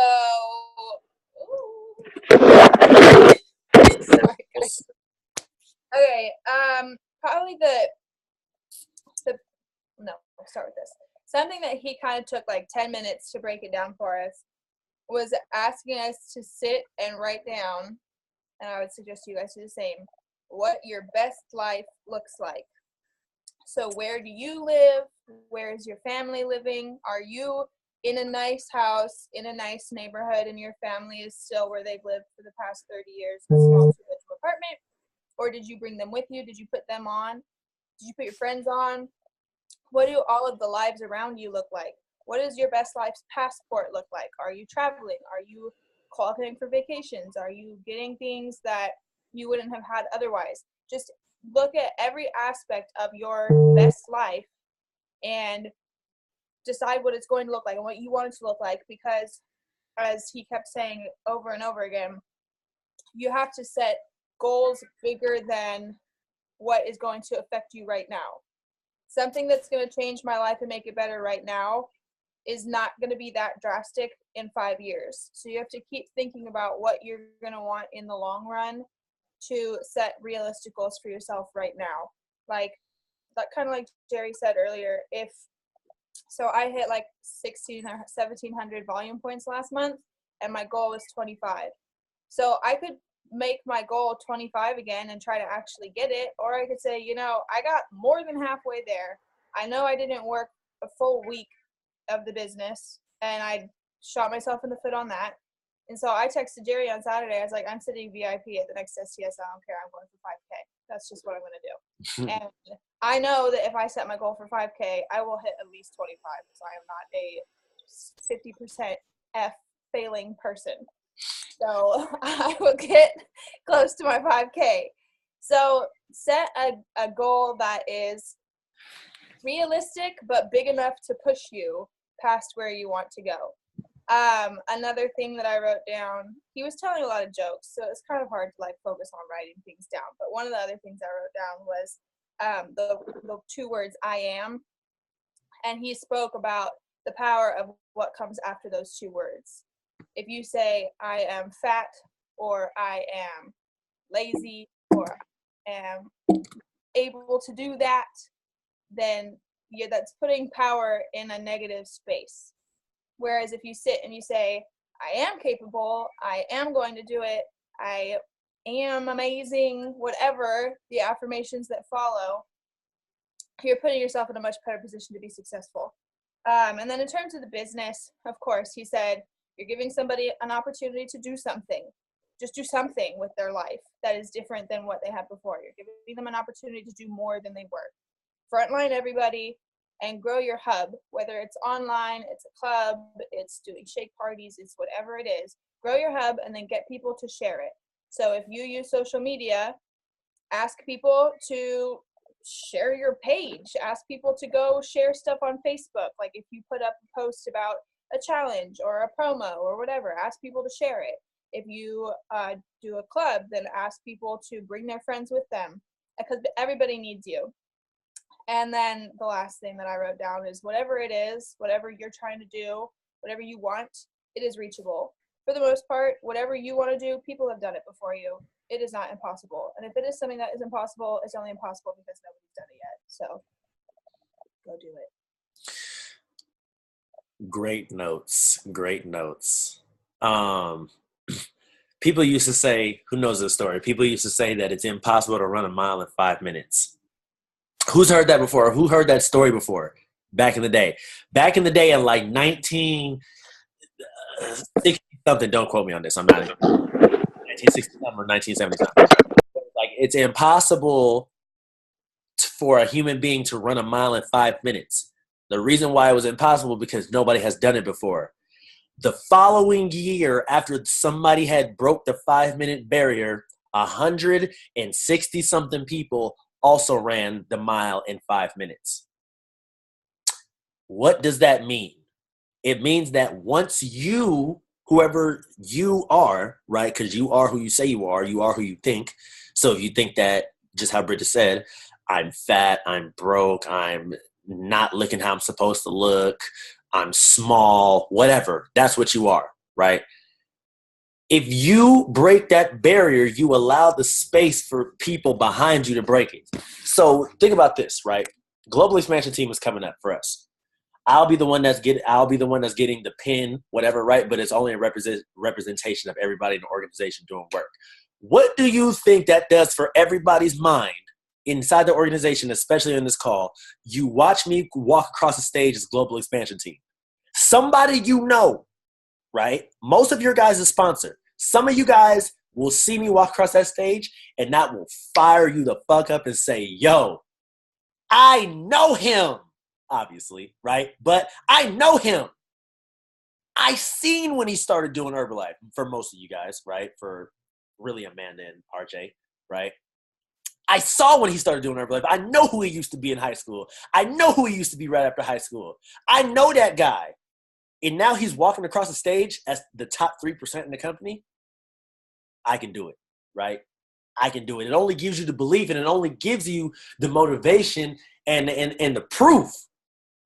sorry, guys. Okay, probably no, I'll start with this. Something that he kind of took like 10 minutes to break it down for us was asking us to sit and write down, and I would suggest you guys do the same, what your best life looks like. So where do you live? Where is your family living? Are you in a nice house, in a nice neighborhood, and your family is still where they've lived for the past 30 years in a small two-bedroom apartment? Or did you bring them with you? Did you put them on? Did you put your friends on? What do all of the lives around you look like? What does your best life's passport look like? Are you traveling? Are you qualifying for vacations? Are you getting things that you wouldn't have had otherwise? Just look at every aspect of your best life and decide what it's going to look like and what you want it to look like, because as he kept saying over and over again, you have to set goals bigger than what is going to affect you right now. Something that's going to change my life and make it better right now is not going to be that drastic in 5 years. So you have to keep thinking about what you're going to want in the long run to set realistic goals for yourself right now. Like that, kind of like Jerry said earlier, so I hit like 1,600 or 1,700 volume points last month, and my goal was 25. So I could make my goal 25 again and try to actually get it, or I could say, I got more than halfway there. I know I didn't work a full week of the business, and I shot myself in the foot on that. And so I texted Jerry on Saturday. I was like, I'm sitting VIP at the next STS. I don't care. I'm going for 5K. That's just what I'm going to do. And I know that if I set my goal for 5K, I will hit at least 25, because I am not a 50% F failing person. So I will get close to my 5K. So set a goal that is realistic but big enough to push you past where you want to go. Another thing that I wrote down, he was telling a lot of jokes, so it's kind of hard to like focus on writing things down. But one of the other things I wrote down was the 2 words "I am," and he spoke about the power of what comes after those 2 words. If you say "I am fat" or "I am lazy" or "am able to do that," then that's putting power in a negative space. Whereas if you sit and you say, "I am capable, I am going to do it, I am amazing," whatever the affirmations that follow, you're putting yourself in a much better position to be successful. And then in terms of the business, of course, he said, you're giving somebody an opportunity to do something. Just do something with their life that is different than what they had before. You're giving them an opportunity to do more than they were. Frontline everybody and grow your hub, whether it's online, it's a club, it's doing shake parties, it's whatever it is. Grow your hub and then get people to share it. So if you use social media, ask people to share your page. Ask people to go share stuff on Facebook. Like if you put up a post about a challenge or a promo or whatever, ask people to share it. If you do a club, then ask people to bring their friends with them, because everybody needs you. And then the last thing that I wrote down is whatever it is, whatever you're trying to do, whatever you want, it is reachable. For the most part, whatever you want to do, people have done it before you. It is not impossible. And if it is something that is impossible, it's only impossible because nobody's done it yet. So go do it. Great notes. Great notes. People used to say, who knows the story? People used to say that it's impossible to run a mile in 5 minutes. Who's heard that before? Who heard that story before? Back in the day. Back in the day in like 1960 something, don't quote me on this. I'm not 1960 or 1970 something. Like it's impossible for a human being to run a mile in 5 minutes. The reason why it was impossible because nobody has done it before. The following year, after somebody had broke the 5-minute barrier, 160 something people also ran the mile in 5 minutes. What does that mean? It means that once you, whoever you are, right, because you are who you say you are who you think. So if you think that, just how Bridget said, I'm fat, I'm broke, I'm not looking how I'm supposed to look, I'm small, whatever, that's what you are, right? If you break that barrier, you allow the space for people behind you to break it. So think about this, right? Global expansion team is coming up for us. I'll be the one that's getting the pin, whatever, right? But it's only a representation of everybody in the organization doing work. What do you think that does for everybody's mind inside the organization, especially in this call? You watch me walk across the stage as global expansion team. Somebody you know, right? Most of your guys' sponsor. Some of you guys will see me walk across that stage and that will fire you the fuck up and say, yo, I know him, obviously, right? But I know him. I seen when he started doing Herbalife for most of you guys, right? For really Amanda and RJ, right? I saw when he started doing Herbalife. I know who he used to be in high school. I know who he used to be right after high school. I know that guy. And now he's walking across the stage as the top 3% in the company. I can do it, right? I can do it. It only gives you the belief, and it only gives you the motivation and the proof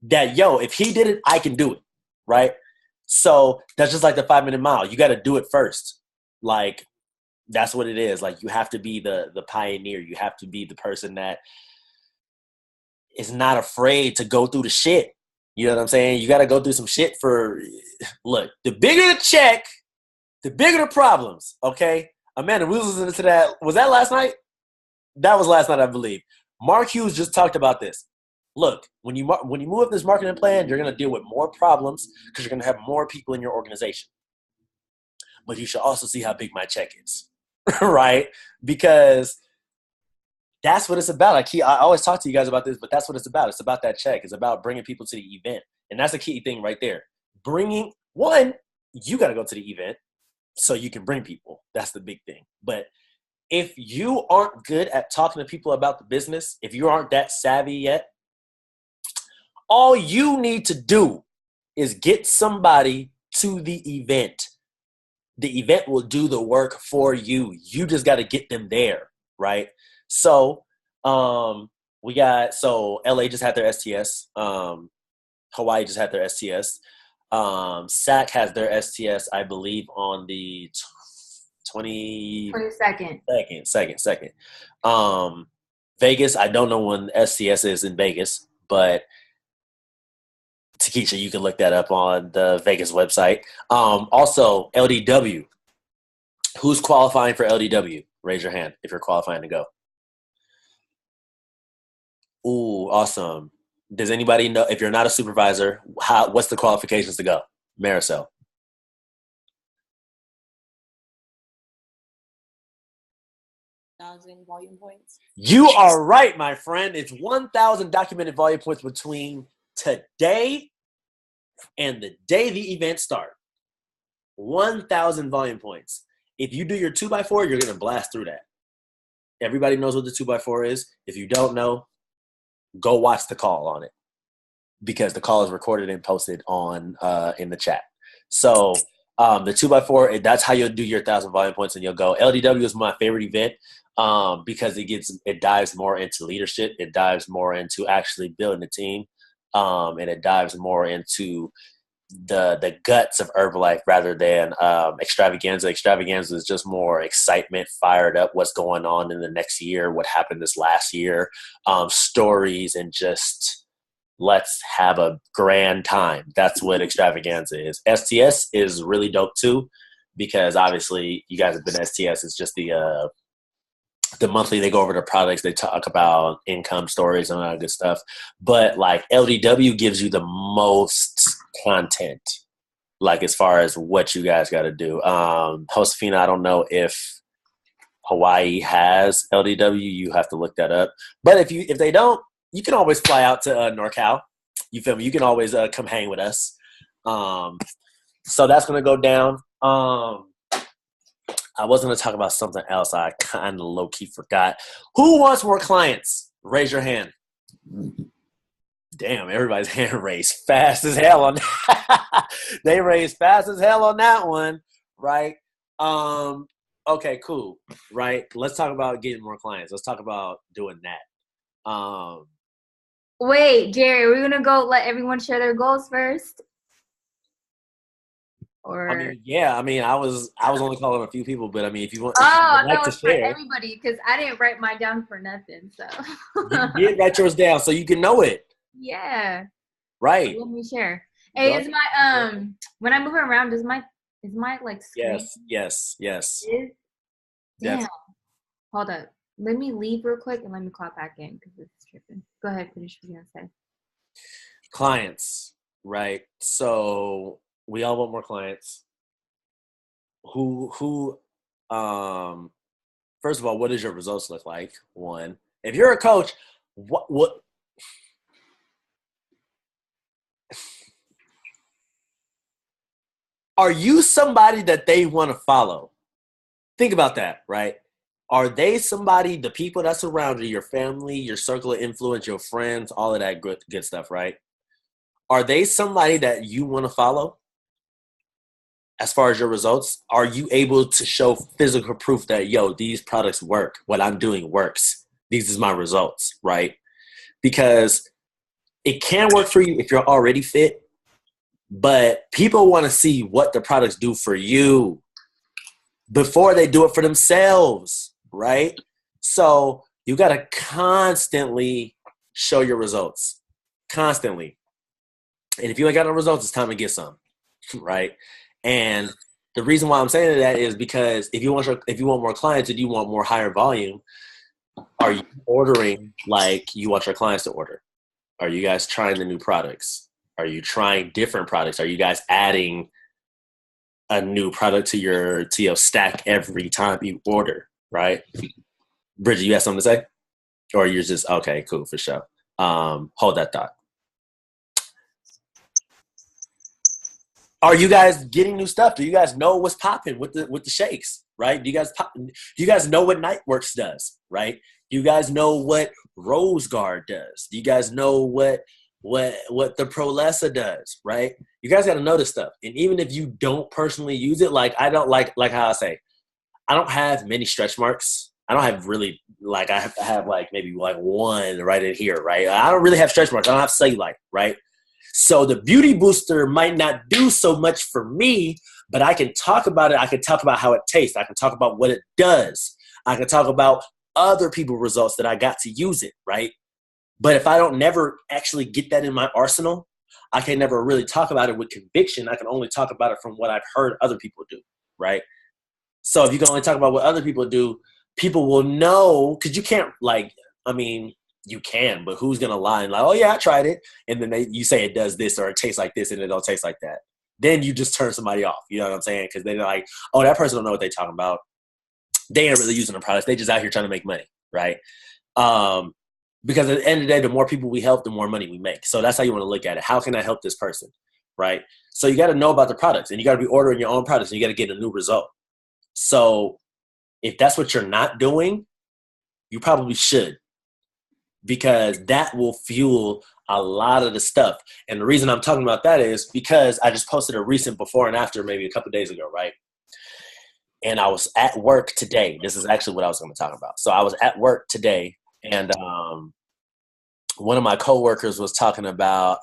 that, yo, if he did it, I can do it, right? So that's just like the 5-minute mile. You got to do it first. Like, that's what it is. Like, you have to be the pioneer. You have to be the person that is not afraid to go through the shit. You know what I'm saying? You got to go through some shit for, look, the bigger the check, the bigger the problems, okay? Amanda, we was listening to that. Was that last night? That was last night, I believe. Mark Hughes just talked about this. Look, when you move up this marketing plan, you're going to deal with more problems because you're going to have more people in your organization. But you should also see how big my check is, right? Because that's what it's about. I always talk to you guys about this, but that's what it's about. It's about that check. It's about bringing people to the event. And that's a key thing right there. You got to go to the event. so you can bring people. That's the big thing. But if you aren't good at talking to people about the business, if you aren't that savvy yet, all you need to do is get somebody to the event. The event will do the work for you. You just got to get them there, right? So LA just had their STS. Hawaii just had their STS. SAC has their STS, I believe, on the 22nd. Second. Vegas, I don't know when STS is in Vegas, but Takesha, you can look that up on the Vegas website. Also, LDW. Who's qualifying for LDW? Raise your hand if you're qualifying to go. Ooh, awesome. Does anybody know, if you're not a supervisor, what's the qualifications to go? Maricel. 1,000 volume points. You are right, my friend. It's 1,000 documented volume points between today and the day the event starts. 1,000 volume points. If you do your 2x4, you're going to blast through that. Everybody knows what the 2x4 is. If you don't know, go watch the call on it, because the call is recorded and posted on in the chat. So the 2x4, that's how you'll do your 1,000 volume points, and you'll go. LDW is my favorite event because it dives more into leadership. It dives more into actually building a team, and it dives more into the guts of Herbalife rather than extravaganza. Extravaganza is just more excitement, fired up, what's going on in the next year, what happened this last year, stories, and just let's have a grand time. That's what extravaganza is. STS is really dope too, because obviously you guys have been STS. It's just the monthly, they go over the products, they talk about income stories and all that good stuff. But like LDW gives you the most content, like as far as what you guys got to do. Josefina, I don't know if Hawaii has LDW. You have to look that up. But if they don't, you can always fly out to NorCal. You feel me? You can always come hang with us. So that's going to go down. I was going to talk about something else. I kind of low-key forgot. Who wants more clients? Raise your hand. Damn, everybody's hand raised fast as hell on that. They raised fast as hell on that one, right? Okay, cool, right? Let's talk about getting more clients. Let's talk about doing that. Wait, Jerry, we're going to go let everyone share their goals first? Or I was only calling a few people, but I mean, if you want, to share, for everybody, because I didn't write mine down for nothing. So you did write yours down, so you can know it. Yeah. Right. Let me share. Hey, is my when I move around, is my like screen? Yes. Damn. Hold up. Let me leave real quick and let me clock back in because it's tripping. Go ahead, finish what you're gonna say. Clients, right? So we all want more clients. Who first of all, what does your results look like? One, if you're a coach, what are you somebody that they want to follow? Think about that, right? Are they somebody, the people that surround you, your family, your circle of influence, your friends, all of that good stuff, right? Are they somebody that you want to follow? As far as your results, are you able to show physical proof that, these products work, what I'm doing works, these is my results, right? Because it can work for you if you're already fit, but people want to see what the products do for you before they do it for themselves, right? So you got to constantly show your results, constantly. And if you ain't got no results, it's time to get some, right? And the reason why I'm saying that is because if you want more clients and you want more higher volume, are you ordering like you want your clients to order? Are you guys trying the new products? Are you trying different products? Are you guys adding a new product to your stack every time you order, right? Bridget, you have something to say? Or you're just, okay, cool, for sure. Hold that thought. Are you guys getting new stuff? Do you guys know what's popping with the shakes, right? Do you guys know what Nightworks does, right? Do you guys know what Rose Guard does? Do you guys know what the Prolessa does, right? You guys got to know this stuff. And even if you don't personally use it, like I don't like how I say, I don't have many stretch marks. I don't have really, like, I have like maybe like one right in here, right? I don't really have stretch marks. I don't have cellulite, right? So the beauty booster might not do so much for me, but I can talk about it. I can talk about how it tastes. I can talk about what it does. I can talk about other people's results that I got to use it, right? But if I don't never actually get that in my arsenal, I can never really talk about it with conviction. I can only talk about it from what I've heard other people do, right? So if you can only talk about what other people do, people will know, because you can't, like, I mean, you can, but who's going to lie and like, oh, yeah, I tried it. And then you say it does this or it tastes like this and it don't taste like that. Then you just turn somebody off. You know what I'm saying? Because they're like, oh, that person don't know what they're talking about. They ain't really using the products. They just out here trying to make money, right? Because at the end of the day, the more people we help, the more money we make. So that's how you want to look at it. How can I help this person, right? So you got to know about the products, and you got to be ordering your own products, and you got to get a new result. So if that's what you're not doing, you probably should, because that will fuel a lot of the stuff. And the reason I'm talking about that is because I just posted a recent before and after maybe a couple of days ago, right? And I was at work today. This is actually what I was going to talk about. So I was at work today, and one of my coworkers was talking about.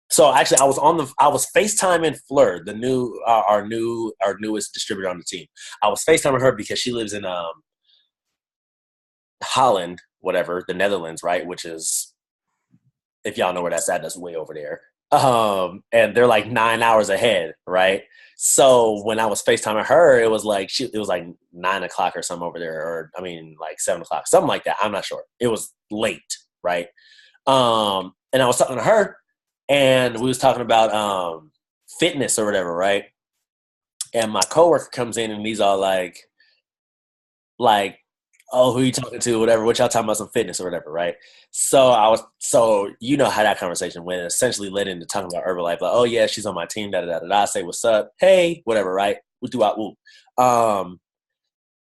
So actually, I was FaceTiming Fleur, the new our newest distributor on the team. I was FaceTiming her because she lives in Holland, whatever, the Netherlands, right? Which is, if y'all know where that's at, that's way over there. And they're like 9 hours ahead, right? So when I was FaceTiming her, it was like 9 o'clock or something over there, or I mean like 7 o'clock, something like that. I'm not sure. It was late, right? And I was talking to her, and we was talking about fitness or whatever, right? And my coworker comes in and he's all like, oh, who you talking to, whatever, what y'all talking about, some fitness or whatever, right? So you know how that conversation went. It essentially led into talking about Herbalife, like, oh yeah, she's on my team, da-da-da-da-da, say what's up, hey, whatever, right? Woo do out woo.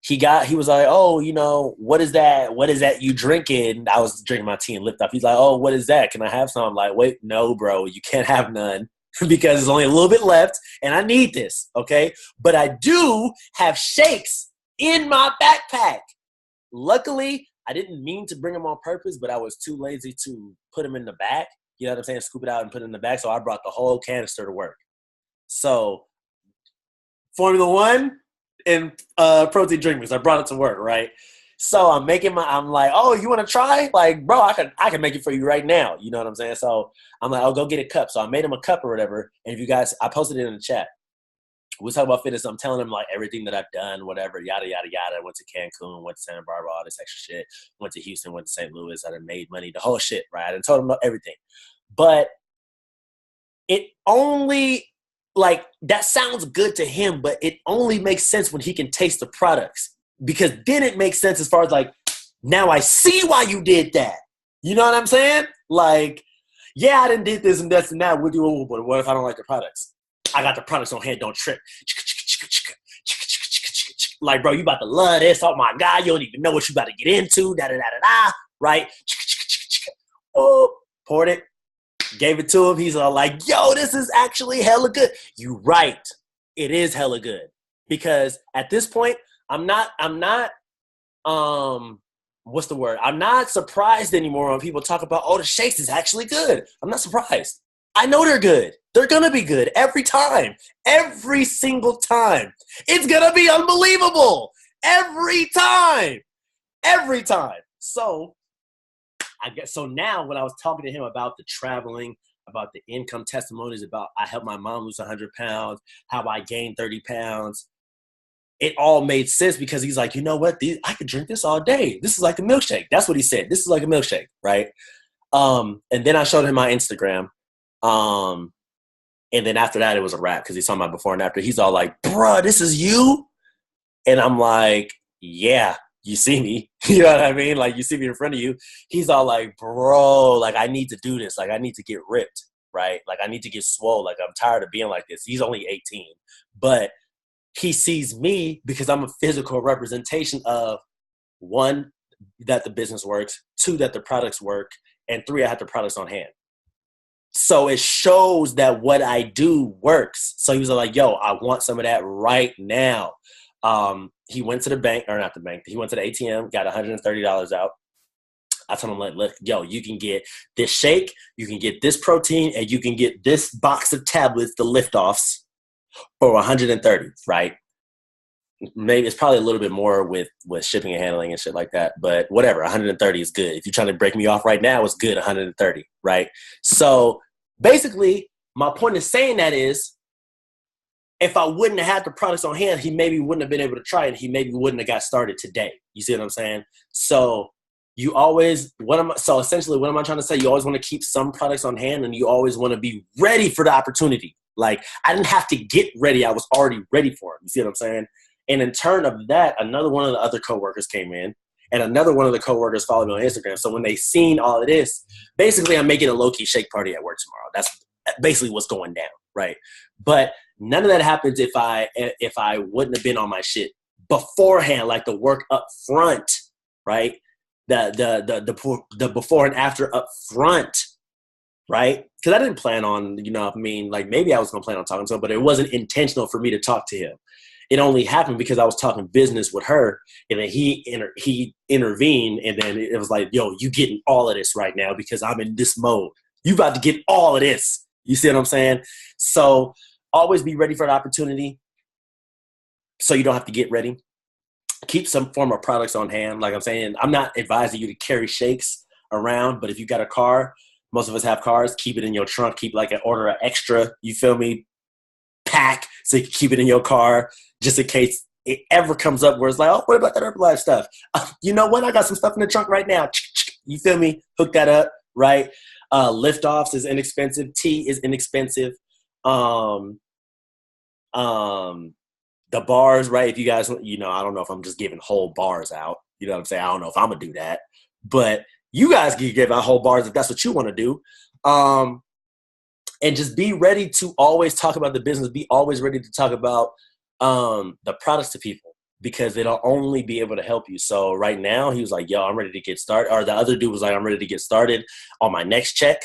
He was like, oh, you know, what is that you drinking? I was drinking my tea and lift up. He's like, oh, what is that? Can I have some? I'm like, wait, no, bro, you can't have none because there's only a little bit left and I need this, okay? But I do have shakes in my backpack. Luckily, I didn't mean to bring them on purpose, but I was too lazy to put them in the back. You know what I'm saying? Scoop it out and put it in the back. So I brought the whole canister to work. So Formula One and protein drink mix. I brought it to work, right? So I'm like, oh, you want to try? Like, bro, I can make it for you right now. You know what I'm saying? So I'm like, oh, go get a cup. So I made him a cup or whatever. And if you guys, I posted it in the chat. We talk about fitness. I'm telling him like everything that I've done, whatever, yada, yada, yada. I went to Cancun, went to Santa Barbara, all this extra shit. Went to Houston, went to St. Louis. I done made money, the whole shit, right? I told him everything. But it only, like, that sounds good to him, but it only makes sense when he can taste the products. Because then it makes sense as far as like, now I see why you did that. You know what I'm saying? Like, yeah, I done did this and this and that. But what if I don't like the products? I got the products on hand, don't trip. Like, bro, you about to love this. Oh my God, you don't even know what you about to get into. Da-da-da-da-da, right? Oh, poured it, gave it to him. He's all like, yo, this is actually hella good. You right. It is hella good. Because at this point, I'm not, what's the word? I'm not surprised anymore when people talk about, oh, the shakes is actually good. I'm not surprised. I know they're good. They're going to be good every time. Every single time. It's going to be unbelievable. Every time. Every time. So, so now when I was talking to him about the traveling, about the income testimonies, about I helped my mom lose 100 pounds, how I gained 30 pounds, it all made sense because he's like, you know what? I could drink this all day. This is like a milkshake. That's what he said. This is like a milkshake, right? And then I showed him my Instagram. And then after that, it was a wrap because he saw my before and after. He's all like, bruh, this is you? And I'm like, yeah, you see me. You know what I mean? Like, you see me in front of you. He's all like, bro, like, I need to do this. Like, I need to get ripped. right? Like, I need to get swole. Like, I'm tired of being like this. He's only 18. But he sees me because I'm a physical representation of, one, that the business works, two, that the products work, and three, I have the products on hand. So it shows that what I do works. So he was like, yo, I want some of that right now. He went to the bank, or not the bank, he went to the ATM, got $130 out. I told him, like, look, yo, you can get this shake, you can get this protein, and you can get this box of tablets, the lift-offs, for $130, right? Maybe it's probably a little bit more with shipping and handling and shit like that, but whatever, 130 is good. If you're trying to break me off right now, it's good, 130, right? So basically, my point of saying that is, if I wouldn't have had the products on hand, he maybe wouldn't have been able to try it. He maybe wouldn't have got started today. You see what I'm saying? So you always, essentially what am I trying to say? You always want to keep some products on hand, and you always want to be ready for the opportunity. Like, I didn't have to get ready. I was already ready for it. You see what I'm saying? And in turn of that, another one of the other coworkers came in, and another one of the coworkers followed me on Instagram. So when they seen all of this, basically I'm making a low-key shake party at work tomorrow. That's basically what's going down, right? But none of that happens if I wouldn't have been on my shit beforehand, like the work up front, right? The before and after up front, right? Because I didn't plan on, like, maybe I was going to plan on talking to him, but it wasn't intentional for me to talk to him. It only happened because I was talking business with her, and then he intervened, and then it was like, yo, you getting all of this right now because I'm in this mode. You about to get all of this. You see what I'm saying? So always be ready for an opportunity so you don't have to get ready. Keep some form of products on hand. Like I'm saying, I'm not advising you to carry shakes around, but if you got a car, most of us have cars, keep it in your trunk. Keep order an extra, you feel me, pack so you can keep it in your car just in case it ever comes up where it's like, oh, what about that Herbalife stuff? You know what? I got some stuff in the trunk right now. You feel me? Hook that up, right? Lift-offs is inexpensive. Tea is inexpensive. The bars, right? If you guys, I don't know if I'm just giving whole bars out. You know what I'm saying? I don't know if I'm going to do that. But you guys can give out whole bars if that's what you want to do. And just be ready to always talk about the business. Be always ready to talk about the products to people, because it'll only be able to help you. So right now he was like, yo, I'm ready to get started. Or the other dude was like, I'm ready to get started on my next check.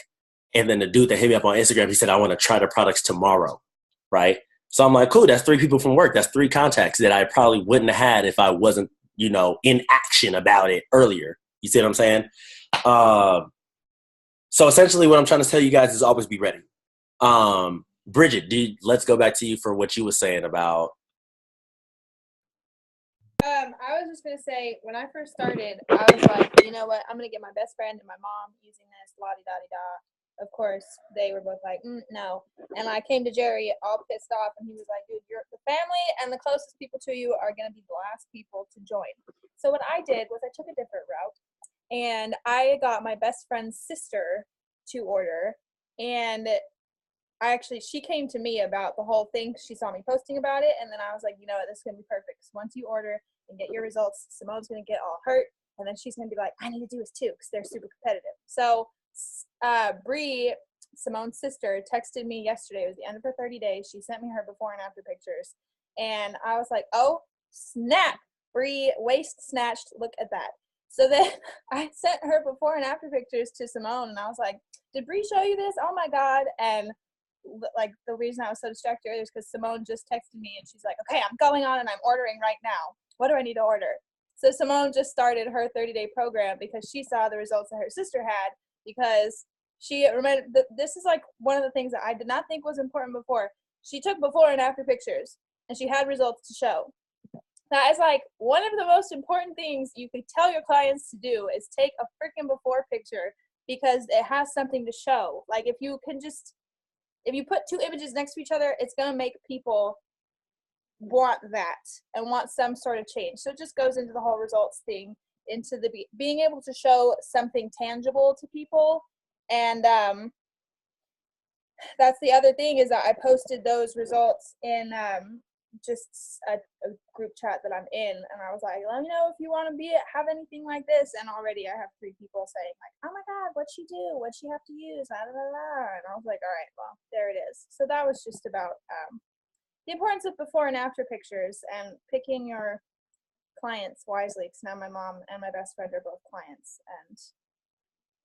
And then the dude that hit me up on Instagram, he said, I want to try the products tomorrow. Right. So I'm like, cool. That's 3 people from work. That's 3 contacts that I probably wouldn't have had if I wasn't, in action about it earlier. You see what I'm saying? So essentially what I'm trying to tell you guys is always be ready. Bridget, let's go back to you for what you were saying about. I was just gonna say, when I first started, I was like, you know what, I'm gonna get my best friend and my mom using this, la-di-da-di-da. Of course, they were both like, no. And I came to Jerry all pissed off, and he was like, dude, the family and the closest people to you are gonna be the last people to join. So what I did was I took a different route, and I got my best friend's sister to order, and she came to me about the whole thing. She saw me posting about it, and then I was like, you know what, this is gonna be perfect. So once you order and get your results, Simone's gonna get all hurt, and then she's gonna be like, I need to do this too, because they're super competitive. So Bree, Simone's sister, texted me yesterday. It was the end of her 30 days. She sent me her before and after pictures, and I was like, oh snap, Bree waist snatched, look at that. So then I sent her before and after pictures to Simone, and I was like, did Bree show you this? Oh my god. And like, the reason I was so distracted earlier is because Simone just texted me, and she's like, okay, I'm going on and I'm ordering right now. What do I need to order? So Simone just started her 30-day program because she saw the results that her sister had, because she remembered that this is like one of the things that I did not think was important before. She took before and after pictures, and she had results to show. That is like one of the most important things you could tell your clients to do, is take a freaking before picture, because it has something to show. Like, if you put 2 images next to each other, it's going to make people want that and want some sort of change. So it just goes into the whole results thing, into the being able to show something tangible to people. And that's the other thing, is that I posted those results in just a group chat that I'm in, and I was like, let me know if you want to have anything like this. And already I have 3 people saying like, oh my God, what'd she do? What'd she have to use? Blah, blah, blah. And I was like, all right, well, there it is. So that was just about the importance of before and after pictures and picking your clients wisely. Because now my mom and my best friend are both clients, and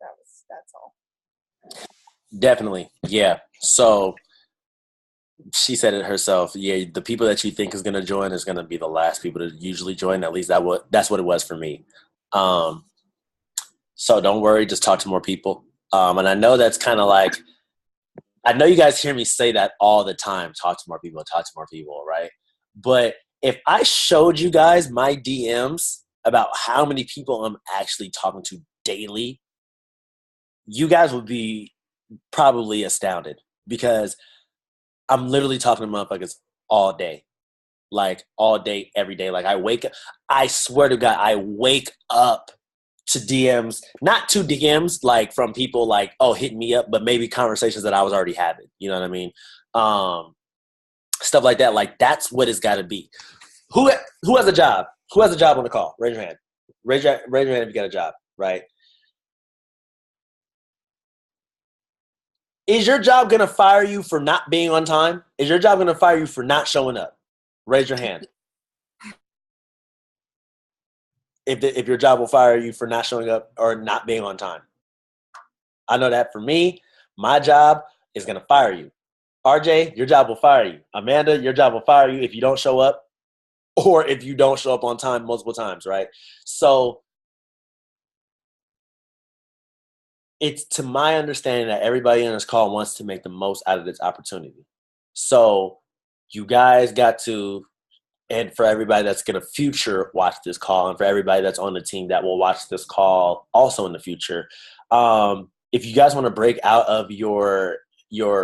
that's all. Definitely. Yeah. So she said it herself. Yeah, the people that you think is going to join is going to be the last people to usually join. At least that's what it was for me. So don't worry, just talk to more people. And I know that's kind of like, I know you guys hear me say that all the time, talk to more people, right? But if I showed you guys my DMs about how many people I'm actually talking to daily, you guys would be probably astounded, because I'm literally talking to motherfuckers all day. Like all day, every day. Like I swear to God, I wake up to DMs, not to DMs like from people like, oh, hit me up, but maybe conversations that I was already having. You know what I mean? Stuff like that. Like that's what it's got to be. Who has a job? Who has a job on the call? Raise your hand. Raise your hand if you got a job, right? Is your job going to fire you for not being on time? Is your job going to fire you for not showing up? Raise your hand. If your job will fire you for not showing up or not being on time. I know that for me, my job is going to fire you. RJ, your job will fire you. Amanda, your job will fire you if you don't show up, or if you don't show up on time multiple times, right? So it's to my understanding that everybody on this call wants to make the most out of this opportunity. So you guys got to, and for everybody that's going to future watch this call, and for everybody that's on the team that will watch this call also in the future, if you guys want to break out of your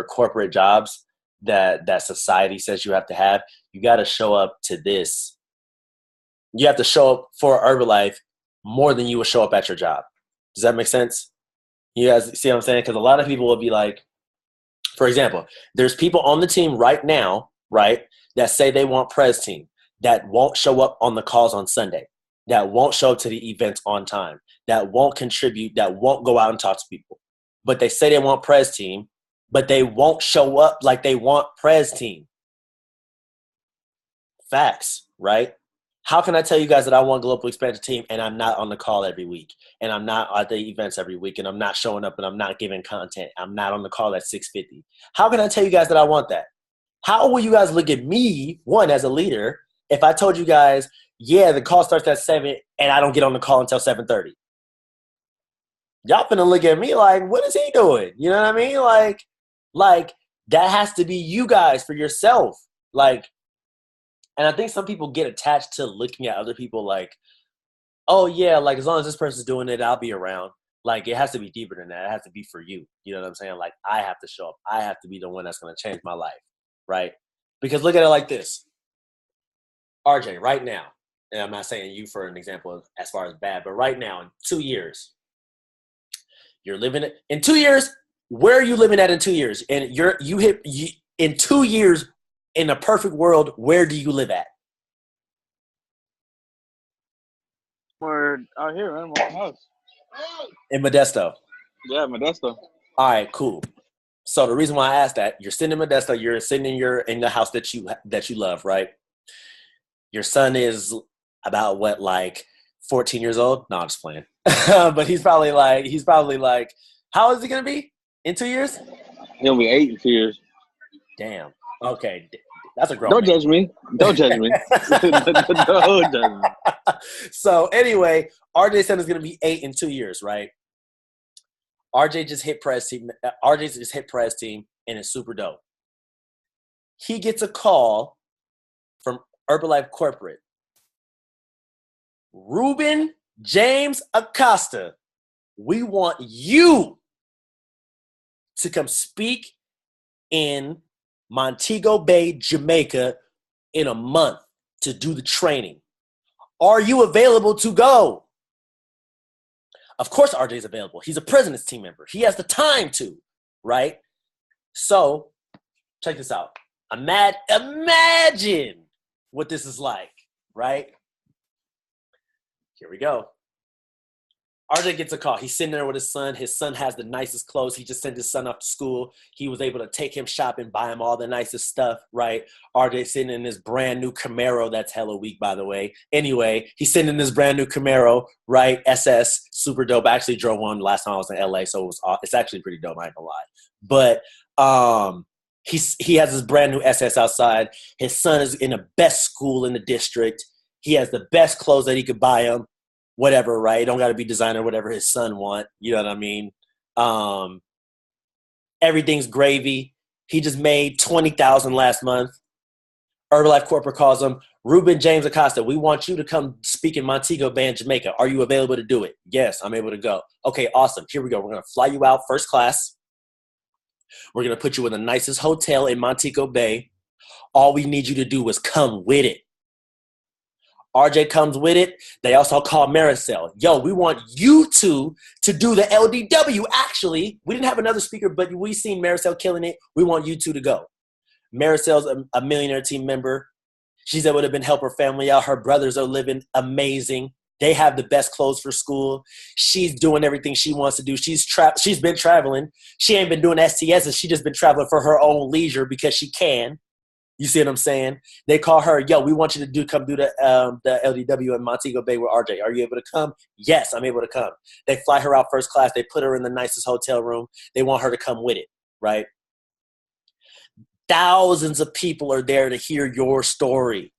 corporate jobs that society says you have to have, you got to show up to this. You have to show up for Herbalife more than you would show up at your job. Does that make sense? You guys see what I'm saying? Because a lot of people will be like, for example, there's people on the team right now, right, that say they want Prez team, that won't show up on the calls on Sunday, that won't show up to the events on time, that won't contribute, that won't go out and talk to people. But they say they want Prez team, but they won't show up like they want Prez team. Facts, right? How can I tell you guys that I want global expansion team and I'm not on the call every week, and I'm not at the events every week, and I'm not showing up, and I'm not giving content, I'm not on the call at 6:50? How can I tell you guys that I want that? How will you guys look at me, one, as a leader, if I told you guys, yeah, the call starts at 7 and I don't get on the call until 7:30? Y'all finna look at me like, what is he doing? You know what I mean? Like that has to be you guys for yourself. Like, and I think some people get attached to looking at other people like, oh yeah, like as long as this person's doing it, I'll be around. Like it has to be deeper than that. It has to be for you. You know what I'm saying? Like I have to show up. I have to be the one that's going to change my life, right? Because look at it like this. RJ, right now, and I'm not saying you for an example as far as bad, but right now in 2 years, you're living in 2 years. Where are you living at in 2 years? And in 2 years, in a perfect world, where do you live at? We're out here, man. My house. In Modesto. Yeah, Modesto. All right, cool. So the reason why I asked that, you're sitting in Modesto, you're sitting in the house that you love, right? Your son is about what, like 14 years old? No, I'm just playing. But he's probably like, how old is he gonna be in 2 years? He'll be 8 in 2 years. Damn. Okay, that's a grown. Don't judge me. Don't judge me. Don't judge me. So anyway, RJ's son is gonna be 8 in 2 years, right? RJ just hit Prez team. RJ just hit Prez team, and it's super dope. He gets a call from Herbalife Corporate. Ruben James Acosta, we want you to come speak in Montego Bay, Jamaica in a month to do the training. Are you available to go? Of course RJ is available. He's a president's team member. He has the time to, right? So check this out. Imagine what this is like, right? Here we go. RJ gets a call. He's sitting there with his son. His son has the nicest clothes. He just sent his son off to school. He was able to take him shopping, buy him all the nicest stuff, right? RJ sitting in this brand new Camaro. That's hella weak, by the way. Anyway, he's sitting in this brand new Camaro, right? SS, super dope. I actually drove one last time I was in LA, so it's actually pretty dope. I ain't gonna lie. But he has this brand new SS outside. His son is in the best school in the district. He has the best clothes that he could buy him. Whatever, right? Don't got to be designer, whatever his son want. You know what I mean? Everything's gravy. He just made $20,000 last month. Herbalife Corporate calls him, Ruben James Acosta, we want you to come speak in Montego Bay in Jamaica. Are you available to do it? Yes, I'm able to go. Okay, awesome. Here we go. We're going to fly you out first class. We're going to put you in the nicest hotel in Montego Bay. All we need you to do is come with it. RJ comes with it. They also call Maricel. Yo, we want you two to do the LDW. Actually, we didn't have another speaker, but we seen Maricel killing it. We want you two to go. Maricel's a millionaire team member. She's able to help her family out. Her brothers are living amazing. They have the best clothes for school. She's doing everything she wants to do. She's been traveling. She ain't been doing STSs. She just been traveling for her own leisure because she can. You see what I'm saying? They call her, yo, we want you to come do the LDW in Montego Bay with RJ. Are you able to come? Yes, I'm able to come. They fly her out first class. They put her in the nicest hotel room. They want her to come with it, right? Thousands of people are there to hear your story.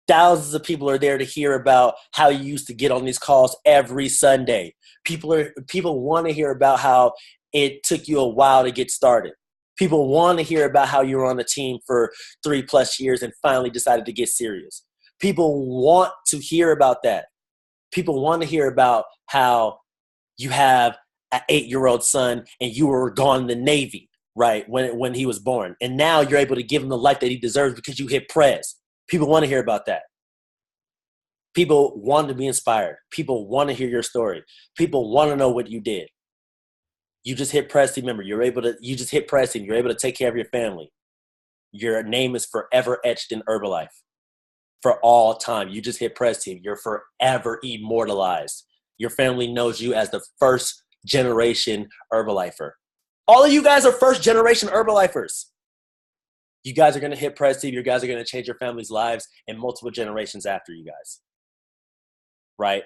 Thousands of people are there to hear about how you used to get on these calls every Sunday. People want to hear about how it took you a while to get started. People want to hear about how you were on the team for 3+ years and finally decided to get serious. People want to hear about that. People want to hear about how you have an 8-year-old son and you were gone in the Navy, right, when he was born. And now you're able to give him the life that he deserves because you hit press. People want to hear about that. People want to be inspired. People want to hear your story. People want to know what you did. You just hit press team member. You just hit press team. You're able to take care of your family. Your name is forever etched in Herbalife for all time. You just hit press team. You're forever immortalized. Your family knows you as the first generation Herbalifer. All of you guys are first generation Herbalifers. You guys are going to hit press team. You guys are going to change your family's lives and multiple generations after you guys. Right?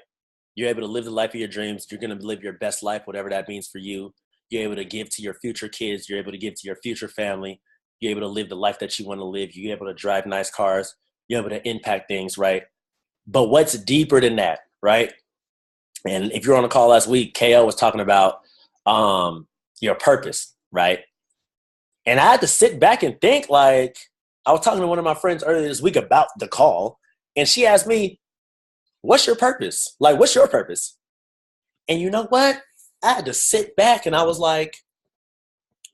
You're able to live the life of your dreams. You're going to live your best life, whatever that means for you. You're able to give to your future kids. You're able to give to your future family. You're able to live the life that you want to live. You're able to drive nice cars. You're able to impact things, right? But what's deeper than that, right? And if you're on a call last week, KO was talking about your purpose, right? And I had to sit back and think, like, I was talking to one of my friends earlier this week about the call, and she asked me, what's your purpose? Like, what's your purpose? And you know what? I had to sit back and I was like,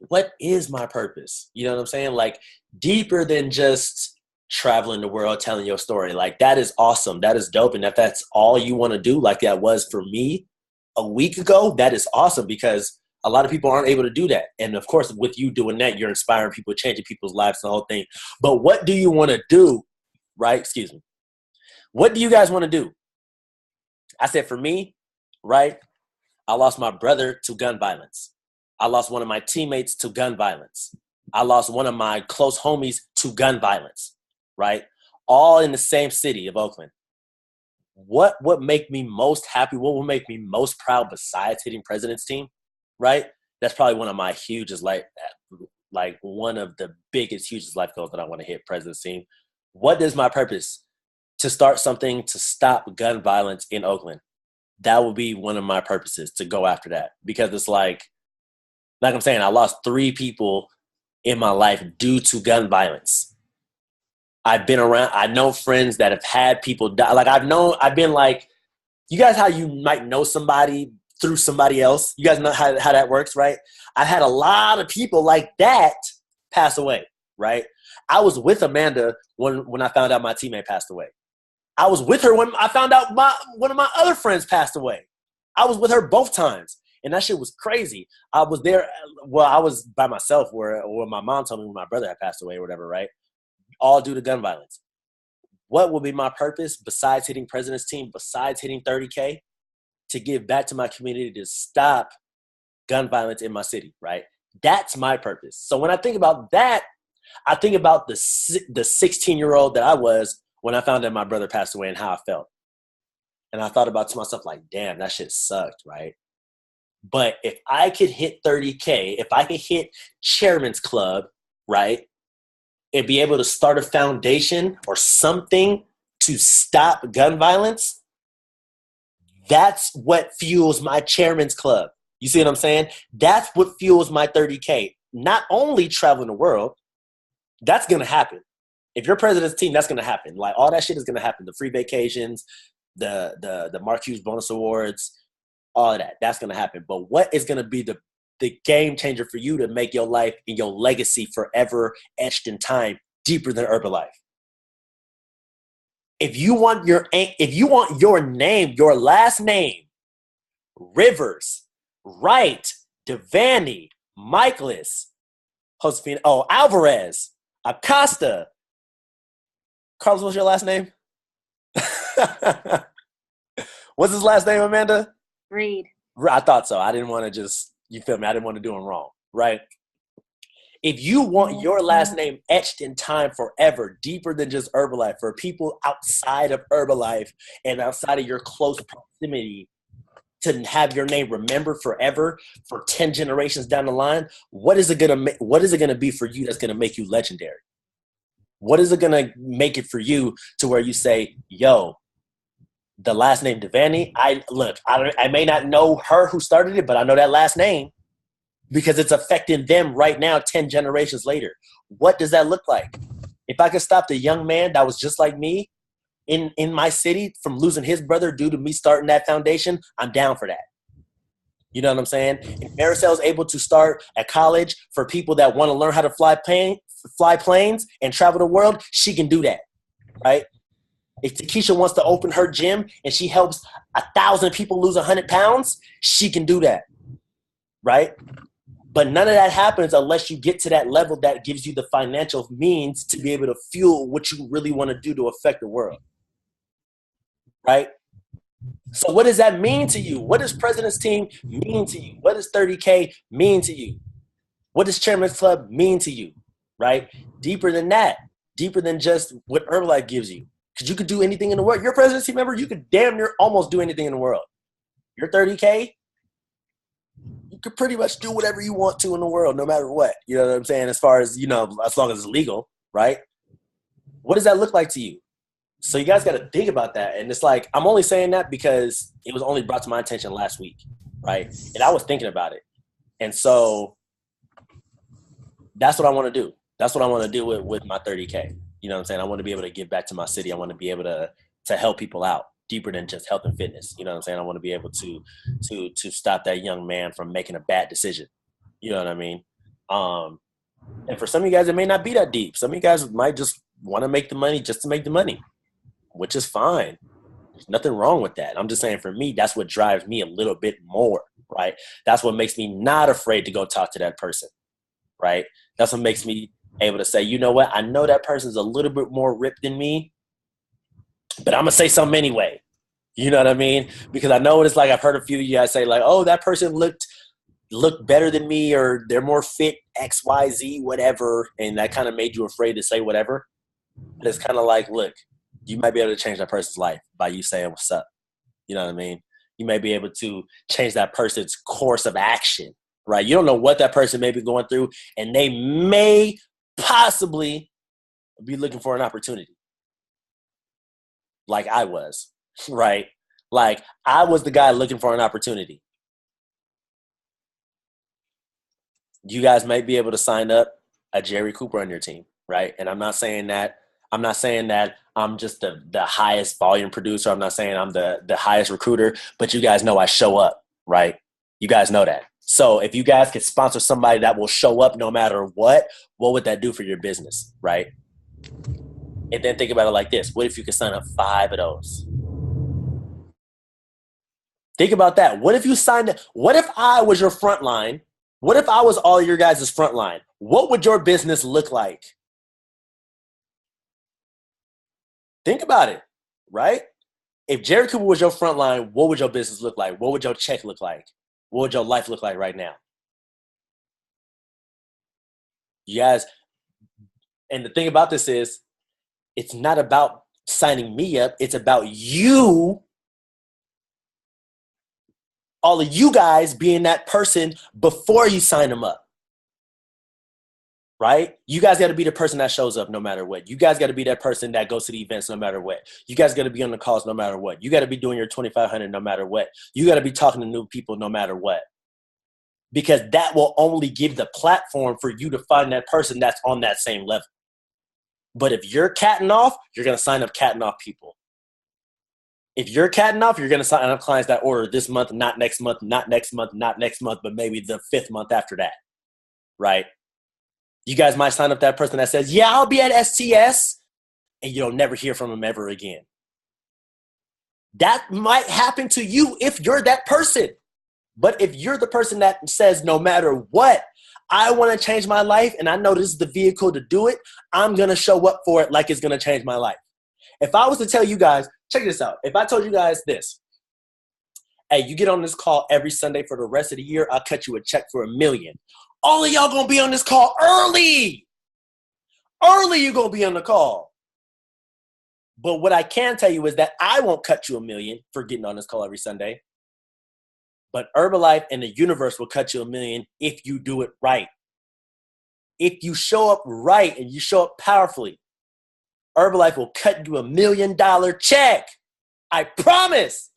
what is my purpose? You know what I'm saying? Like, deeper than just traveling the world, telling your story. Like, that is awesome. That is dope. And if that's all you want to do, like that was for me a week ago, that is awesome because a lot of people aren't able to do that. And of course, with you doing that, you're inspiring people, changing people's lives, the whole thing. But what do you want to do? Right? Excuse me. What do you guys want to do? I said, for me, right, I lost my brother to gun violence. I lost one of my teammates to gun violence. I lost one of my close homies to gun violence, right? All in the same city of Oakland. What would make me most happy? What would make me most proud besides hitting President's team, right? That's probably one of my hugest, like one of the biggest, hugest life goals that I want to hit President's team. What is my purpose? To start something to stop gun violence in Oakland. That would be one of my purposes, to go after that. Because it's like I'm saying, I lost 3 people in my life due to gun violence. I've been around, I know friends that have had people die. Like I've been like, you guys, how you might know somebody through somebody else. You guys know how that works, right? I've had a lot of people like that pass away, right? I was with Amanda when I found out my teammate passed away. I was with her when I found out one of my other friends passed away. I was with her both times. And that shit was crazy. I was there. Well, I was by myself where my mom told me when my brother had passed away or whatever, right? All due to gun violence. what will be my purpose besides hitting President's Team, besides hitting 30K? To give back to my community, to stop gun violence in my city, right? That's my purpose. So when I think about that, I think about the 16-year-old that I was when I found out my brother passed away and how I felt. And I thought about to myself like, damn, that shit sucked, right? But if I could hit 30K, if I could hit Chairman's Club, right, and be able to start a foundation or something to stop gun violence, that's what fuels my Chairman's Club. You see what I'm saying? That's what fuels my 30K. Not only traveling the world, that's going to happen. If you're President's Team, that's going to happen. Like, all that shit is going to happen. The free vacations, the Mark Hughes bonus awards, all of that. That's going to happen. But what is going to be the game changer for you to make your life and your legacy forever etched in time deeper than Herbalife? If you want your name, your last name, Rivers, Wright, Devaney, Michaelis, Josefina, Alvarez, Acosta. Carlos, what's your last name? What's his last name, Amanda? Reed. I thought so. I didn't want to just, you feel me? I didn't want to do him wrong, right? If you want your last name etched in time forever, deeper than just Herbalife, for people outside of Herbalife and outside of your close proximity, to have your name remembered forever for 10 generations down the line, what is it gonna be for you that's gonna make you legendary? What is it gonna make it for you to where you say, yo, the last name Devaney, I may not know her who started it, but I know that last name because it's affecting them right now 10 generations later. What does that look like? If I could stop the young man that was just like me in my city from losing his brother due to me starting that foundation, I'm down for that. You know what I'm saying? If Maricel's able to start a college for people that want to learn how to fly planes and travel the world, she can do that, right? If Takesha wants to open her gym and she helps 1,000 people lose 100 pounds, she can do that, right? But none of that happens unless you get to that level that gives you the financial means to be able to fuel what you really want to do to affect the world. Right? So what does that mean to you? What does President's Team mean to you? What does 30K mean to you? What does Chairman's Club mean to you? Right? Deeper than that. Deeper than just what Herbalife gives you. Because you could do anything in the world. You're a President's Team member, you could damn near almost do anything in the world. You're 30K, you could pretty much do whatever you want to in the world, no matter what. You know what I'm saying? As far as, as long as it's legal, right? What does that look like to you? So you guys got to think about that. And it's like, I'm only saying that because it was only brought to my attention last week, right? And I was thinking about it. And so that's what I want to do. That's what I want to do with my 30K. You know what I'm saying? I want to be able to give back to my city. I want to be able to help people out deeper than just health and fitness. You know what I'm saying? I want to be able to stop that young man from making a bad decision. You know what I mean? And for some of you guys, it may not be that deep. Some of you guys might just want to make the money just to make the money, which is fine. There's nothing wrong with that. I'm just saying, for me, that's what drives me a little bit more, right? That's what makes me not afraid to go talk to that person, right? That's what makes me able to say, you know what? I know that person's a little bit more ripped than me, but I'm going to say something anyway. You know what I mean? Because I know what it's like. I've heard a few of you guys say like, oh, that person looked better than me, or they're more fit, X, Y, Z, whatever. And that kind of made you afraid to say whatever. But it's kind of like, look, you might be able to change that person's life by you saying what's up. You know what I mean? You may be able to change that person's course of action, right? You don't know what that person may be going through, and they may possibly be looking for an opportunity. Like I was, right? Like I was the guy looking for an opportunity. You guys might be able to sign up a Jerry Cooper on your team, right? And I'm not saying that I'm just the highest volume producer. I'm not saying I'm the highest recruiter, but you guys know I show up, right? You guys know that. So if you guys could sponsor somebody that will show up no matter what would that do for your business, right? And then think about it like this. What if you could sign up 5 of those? Think about that. What if you signed up? What if I was your front line? What if I was all your guys' front line? What would your business look like? Think about it, right? If Jerry Cooper was your front line, what would your business look like? What would your check look like? What would your life look like right now? You guys, and the thing about this is, it's not about signing me up. It's about you, all of you guys being that person before you sign them up. Right? You guys got to be the person that shows up no matter what. You guys got to be that person that goes to the events no matter what. You guys got to be on the calls no matter what. You got to be doing your 2,500 no matter what. You got to be talking to new people no matter what. Because that will only give the platform for you to find that person that's on that same level. But if you're catting off, you're going to sign up catting off people. If you're catting off, you're going to sign up clients that order this month, not next month, not next month, not next month, but maybe the 5th month after that. Right? You guys might sign up that person that says, yeah, I'll be at STS, and you'll never hear from them ever again. That might happen to you if you're that person. But if you're the person that says, no matter what, I want to change my life, and I know this is the vehicle to do it, I'm going to show up for it like it's going to change my life. If I was to tell you guys, check this out. If I told you guys this, hey, you get on this call every Sunday for the rest of the year, I'll cut you a check for $1 million. All of y'all going to be on this call early. Early you're going to be on the call. But what I can tell you is that I won't cut you $1 million for getting on this call every Sunday. But Herbalife and the universe will cut you $1 million if you do it right. If you show up right and you show up powerfully, Herbalife will cut you $1 million check. I promise.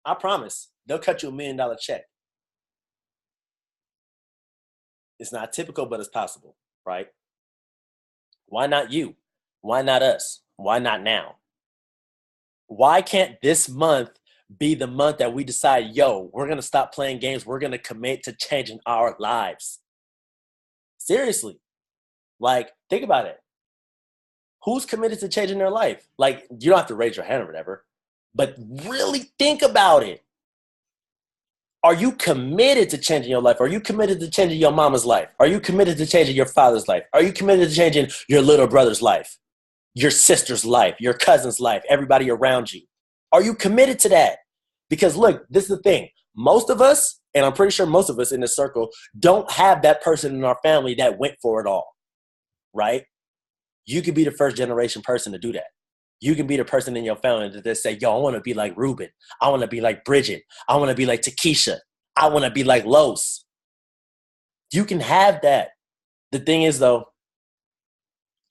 I promise. They'll cut you $1 million check. It's not typical, but it's possible, right? Why not you? Why not us? Why not now? Why can't this month be the month that we decide, yo, we're going to stop playing games. We're going to commit to changing our lives. Seriously. Like, think about it. Who's committed to changing their life? Like, you don't have to raise your hand or whatever, but really think about it. Are you committed to changing your life? Are you committed to changing your mama's life? Are you committed to changing your father's life? Are you committed to changing your little brother's life, your sister's life, your cousin's life, everybody around you? Are you committed to that? Because look, this is the thing. Most of us, and I'm pretty sure most of us in this circle, don't have that person in our family that went for it all, right? You could be the first generation person to do that. You can be the person in your family that say, yo, I want to be like Ruben. I want to be like Bridget. I want to be like Takesha. I want to be like Los. You can have that. The thing is, though,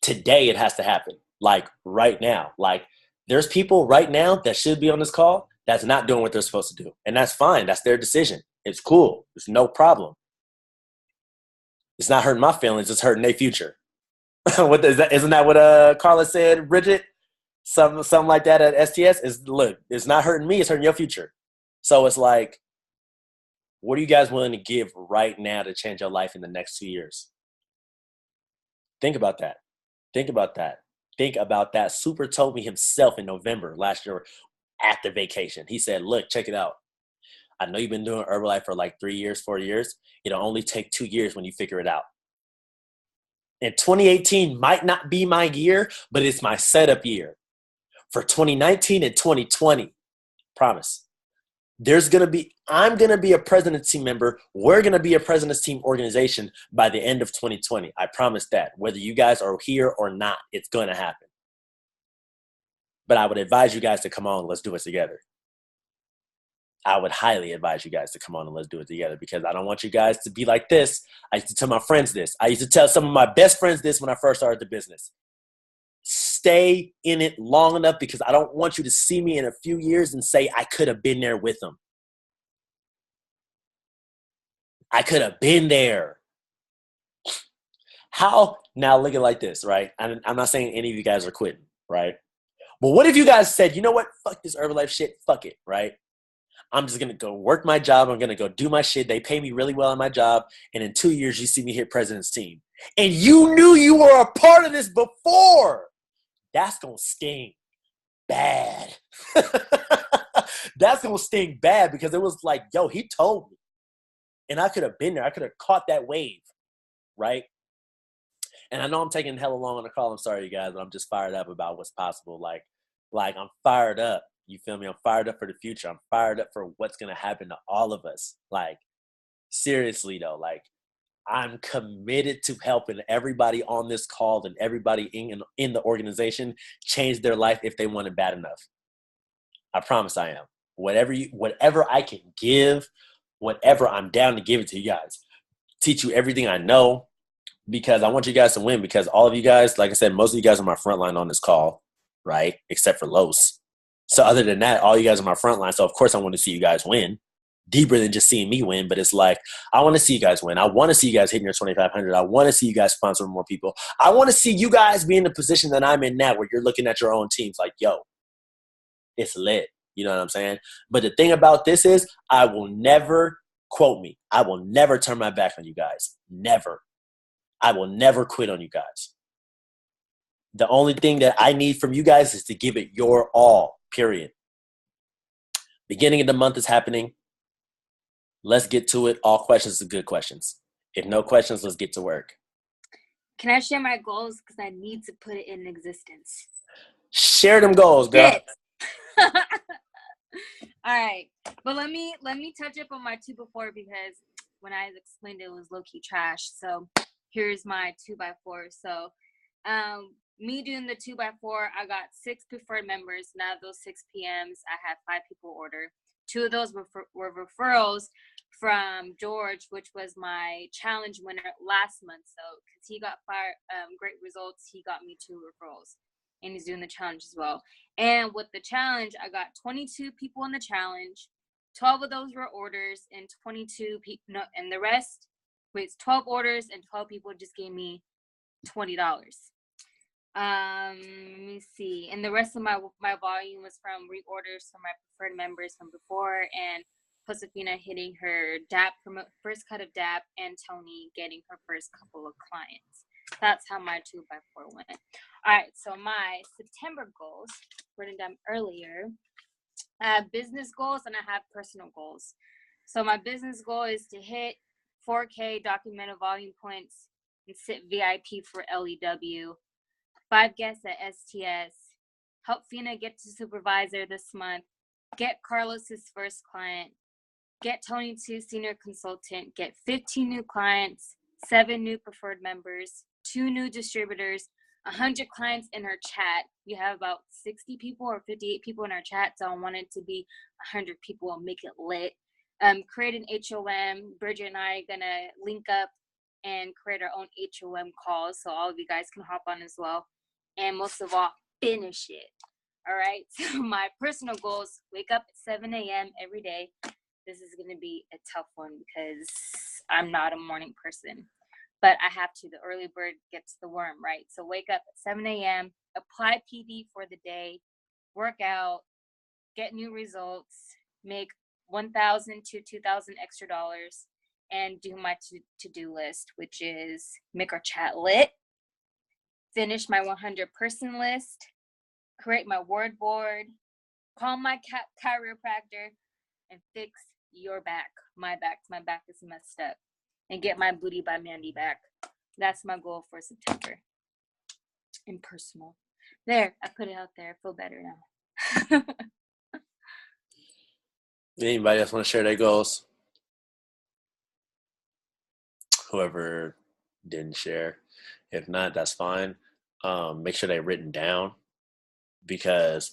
today it has to happen. Like right now. Like there's people right now that should be on this call that's not doing what they're supposed to do. And that's fine. That's their decision. It's cool. It's no problem. It's not hurting my feelings. It's hurting their future. What is that? Isn't that what Carla said, Bridget? Something like that at STS is, look, it's not hurting me, it's hurting your future. So it's like, what are you guys willing to give right now to change your life in the next 2 years? Think about that. Think about that. Think about that. Super told me himself in November last year at the vacation. He said, look, check it out. I know you've been doing Herbalife for like 3 years, 4 years. It'll only take 2 years when you figure it out. And 2018 might not be my year, but it's my setup year. For 2019 and 2020, promise. I'm going to be a president's team member. We're going to be a president's team organization by the end of 2020. I promise that. Whether you guys are here or not, it's going to happen. But I would advise you guys to come on. Let's do it together. I would highly advise you guys to come on and let's do it together because I don't want you guys to be like this. I used to tell my friends this. I used to tell some of my best friends this when I first started the business. Stay in it long enough because I don't want you to see me in a few years and say, I could have been there with them. I could have been there. How? Now look at it like this, right? I'm not saying any of you guys are quitting, right? But what if you guys said, you know what? Fuck this Herbalife shit. Fuck it, right? I'm just going to go work my job. I'm going to go do my shit. They pay me really well in my job. And in 2 years, you see me hit president's team. And you knew you were a part of this before. That's going to sting bad. That's going to sting bad because it was like, yo, he told me. And I could have been there. I could have caught that wave, right? And I know I'm taking hella long on the call. I'm sorry, you guys, but I'm just fired up about what's possible. Like, Like, I'm fired up. You feel me? I'm fired up for the future. I'm fired up for what's going to happen to all of us. Like, seriously, though, like, I'm committed to helping everybody on this call and everybody in the organization change their life if they want it bad enough. I promise I am. Whatever I can give, whatever, I'm down to give it to you guys. Teach you everything I know, because I want you guys to win, because all of you guys, like I said, most of you guys are my front line on this call, right? Except for Los. So other than that, all you guys are my front line. So of course I want to see you guys win. Deeper than just seeing me win, but it's like, I want to see you guys win. I want to see you guys hitting your 2,500. I want to see you guys sponsor more people. I want to see you guys be in the position that I'm in now, where you're looking at your own teams like, yo, it's lit. You know what I'm saying? But the thing about this is, I will never, quote me, I will never turn my back on you guys. Never. I will never quit on you guys. The only thing that I need from you guys is to give it your all, period. Beginning of the month is happening. Let's get to it. All questions are good questions. If no questions, let's get to work. Can I share my goals? Because I need to put it in existence. Share them goals, girl. All right. But let me touch up on my 2x4, because when I explained it was low-key trash. So here's my 2x4. So me doing the 2x4, I got 6 preferred members. Now those 6 PMs, I had 5 people order. 2 of those were referrals from George, which was my challenge winner last month. So because he got great results, he got me 2 referrals, and he's doing the challenge as well. And with the challenge, I got 22 people in the challenge. 12 of those were orders, and 22 people. No, and the rest, it's 12 orders, and 12 people just gave me $20. Let me see. And the rest of my volume was from reorders from my preferred members from before, and Josefina hitting her DAP first cut of DAP, and Tony getting her first couple of clients. That's how my 2x4 went. All right, so my September goals, written down earlier. I have business goals and I have personal goals. So my business goal is to hit 4K documented volume points and sit VIP for LEW. 5 guests at STS. Help Fina get to supervisor this month. Get Carlos's first client. Get Tony to senior consultant. Get 15 new clients. 7 new preferred members. 2 new distributors. 100 clients in our chat. We have about 60 people or 58 people in our chat, so I want it to be 100 people and make it lit. Create an HOM. Bridget and I are gonna link up and create our own HOM calls, so all of you guys can hop on as well. And most of all, finish it. All right. So my personal goals: wake up at 7 a.m. every day. This is gonna be a tough one because I'm not a morning person. But I have to. The early bird gets the worm, right? So wake up at 7 a.m., apply PD for the day, work out, get new results, make $1,000 to $2,000 extra dollars, and do my to-do list, which is make our chat lit, finish my 100 person list, create my word board, call my chiropractor, and fix your back. My back is messed up. And get my Booty by Mandy back. That's my goal for September. And personal. There, I put it out there. I feel better now. Anybody else want to share their goals? Whoever didn't share. If not, that's fine. Make sure they're written down, because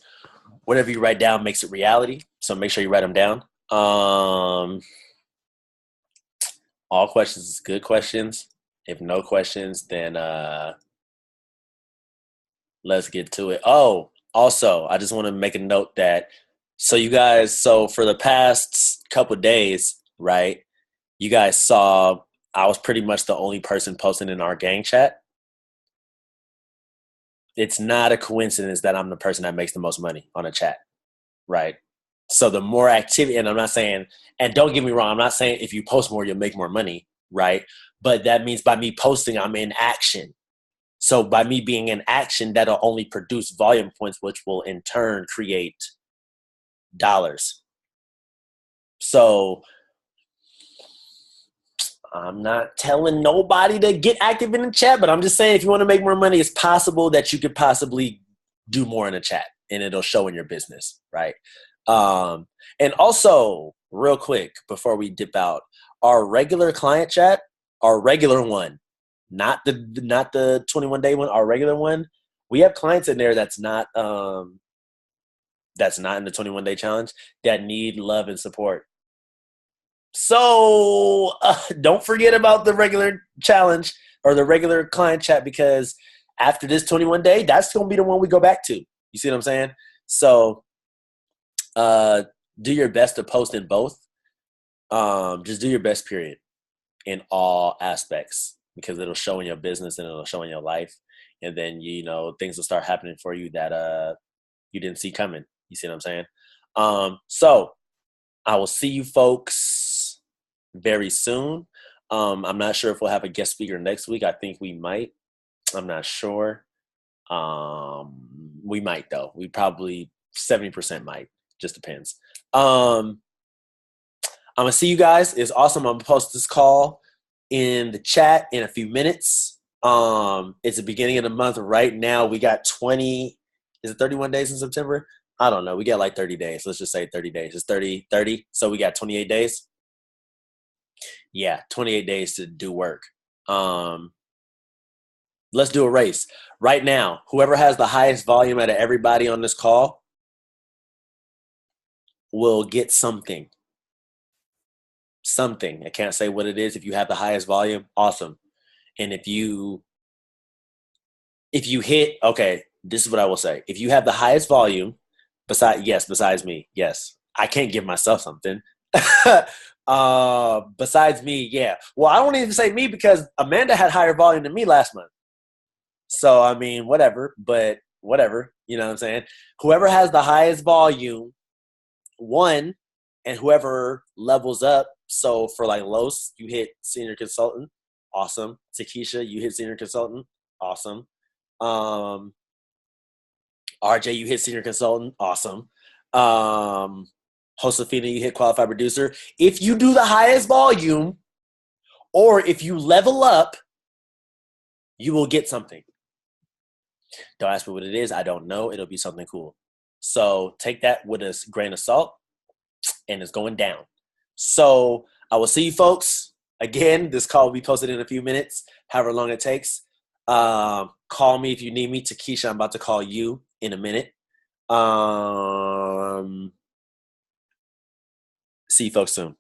whatever you write down makes it reality. So make sure you write them down. All questions is good questions. If no questions, then let's get to it. Oh, also, I just want to make a note that, so for the past couple days, right, you guys saw I was pretty much the only person posting in our gang chat. It's not a coincidence that I'm the person that makes the most money on a chat, right? So the more activity, and I'm not saying, and don't get me wrong, I'm not saying if you post more, you'll make more money, right? But that means by me posting, I'm in action. So by me being in action, that'll only produce volume points, which will in turn create dollars. So I'm not telling nobody to get active in the chat, but I'm just saying if you want to make more money, it's possible that you could possibly do more in the chat. and it'll show in your business, right? And also, real quick, before we dip out, our regular client chat, our regular one, not the 21-day one, our regular one, we have clients in there that's not in the 21-day challenge that need love and support. So don't forget about the regular challenge or the regular client chat, because after this 21-day, that's going to be the one we go back to. You see what I'm saying? So do your best to post in both. Just do your best, period, in all aspects, because it'll show in your business and it'll show in your life. And then, things will start happening for you that you didn't see coming. You see what I'm saying? So I will see you folks very soon. I'm not sure if we'll have a guest speaker next week. I think we might. I'm not sure. We might, though. We probably 70% might. Just depends. I'm going to see you guys. It's awesome. I'm going to post this call in the chat in a few minutes. It's the beginning of the month right now. We got 31 days in September? I don't know. We got like 30 days. Let's just say 30 days. It's 30. So we got 28 days. Yeah, 28 days to do work. Let's do a race. Right now, whoever has the highest volume out of everybody on this call will get something. Something. I can't say what it is. If you have the highest volume, awesome. And if you hit, okay, this is what I will say. If you have the highest volume, besides me, yes. I can't give myself something. Besides me, yeah. Well, I won't even say me, because Amanda had higher volume than me last month. So, I mean, whatever, you know what I'm saying? Whoever has the highest volume won, and whoever levels up. So for like Los, you hit senior consultant. Awesome. Takesha, you hit senior consultant. Awesome. RJ, you hit senior consultant. Awesome. Josefina, you hit qualified producer. If you do the highest volume, or if you level up, you will get something. Don't ask me what it is. I don't know. It'll be something cool. So take that with a grain of salt, and it's going down. So I will see you folks. Again, this call will be posted in a few minutes, however long it takes. Call me if you need me. Takesha, I'm about to call you in a minute. See you folks soon.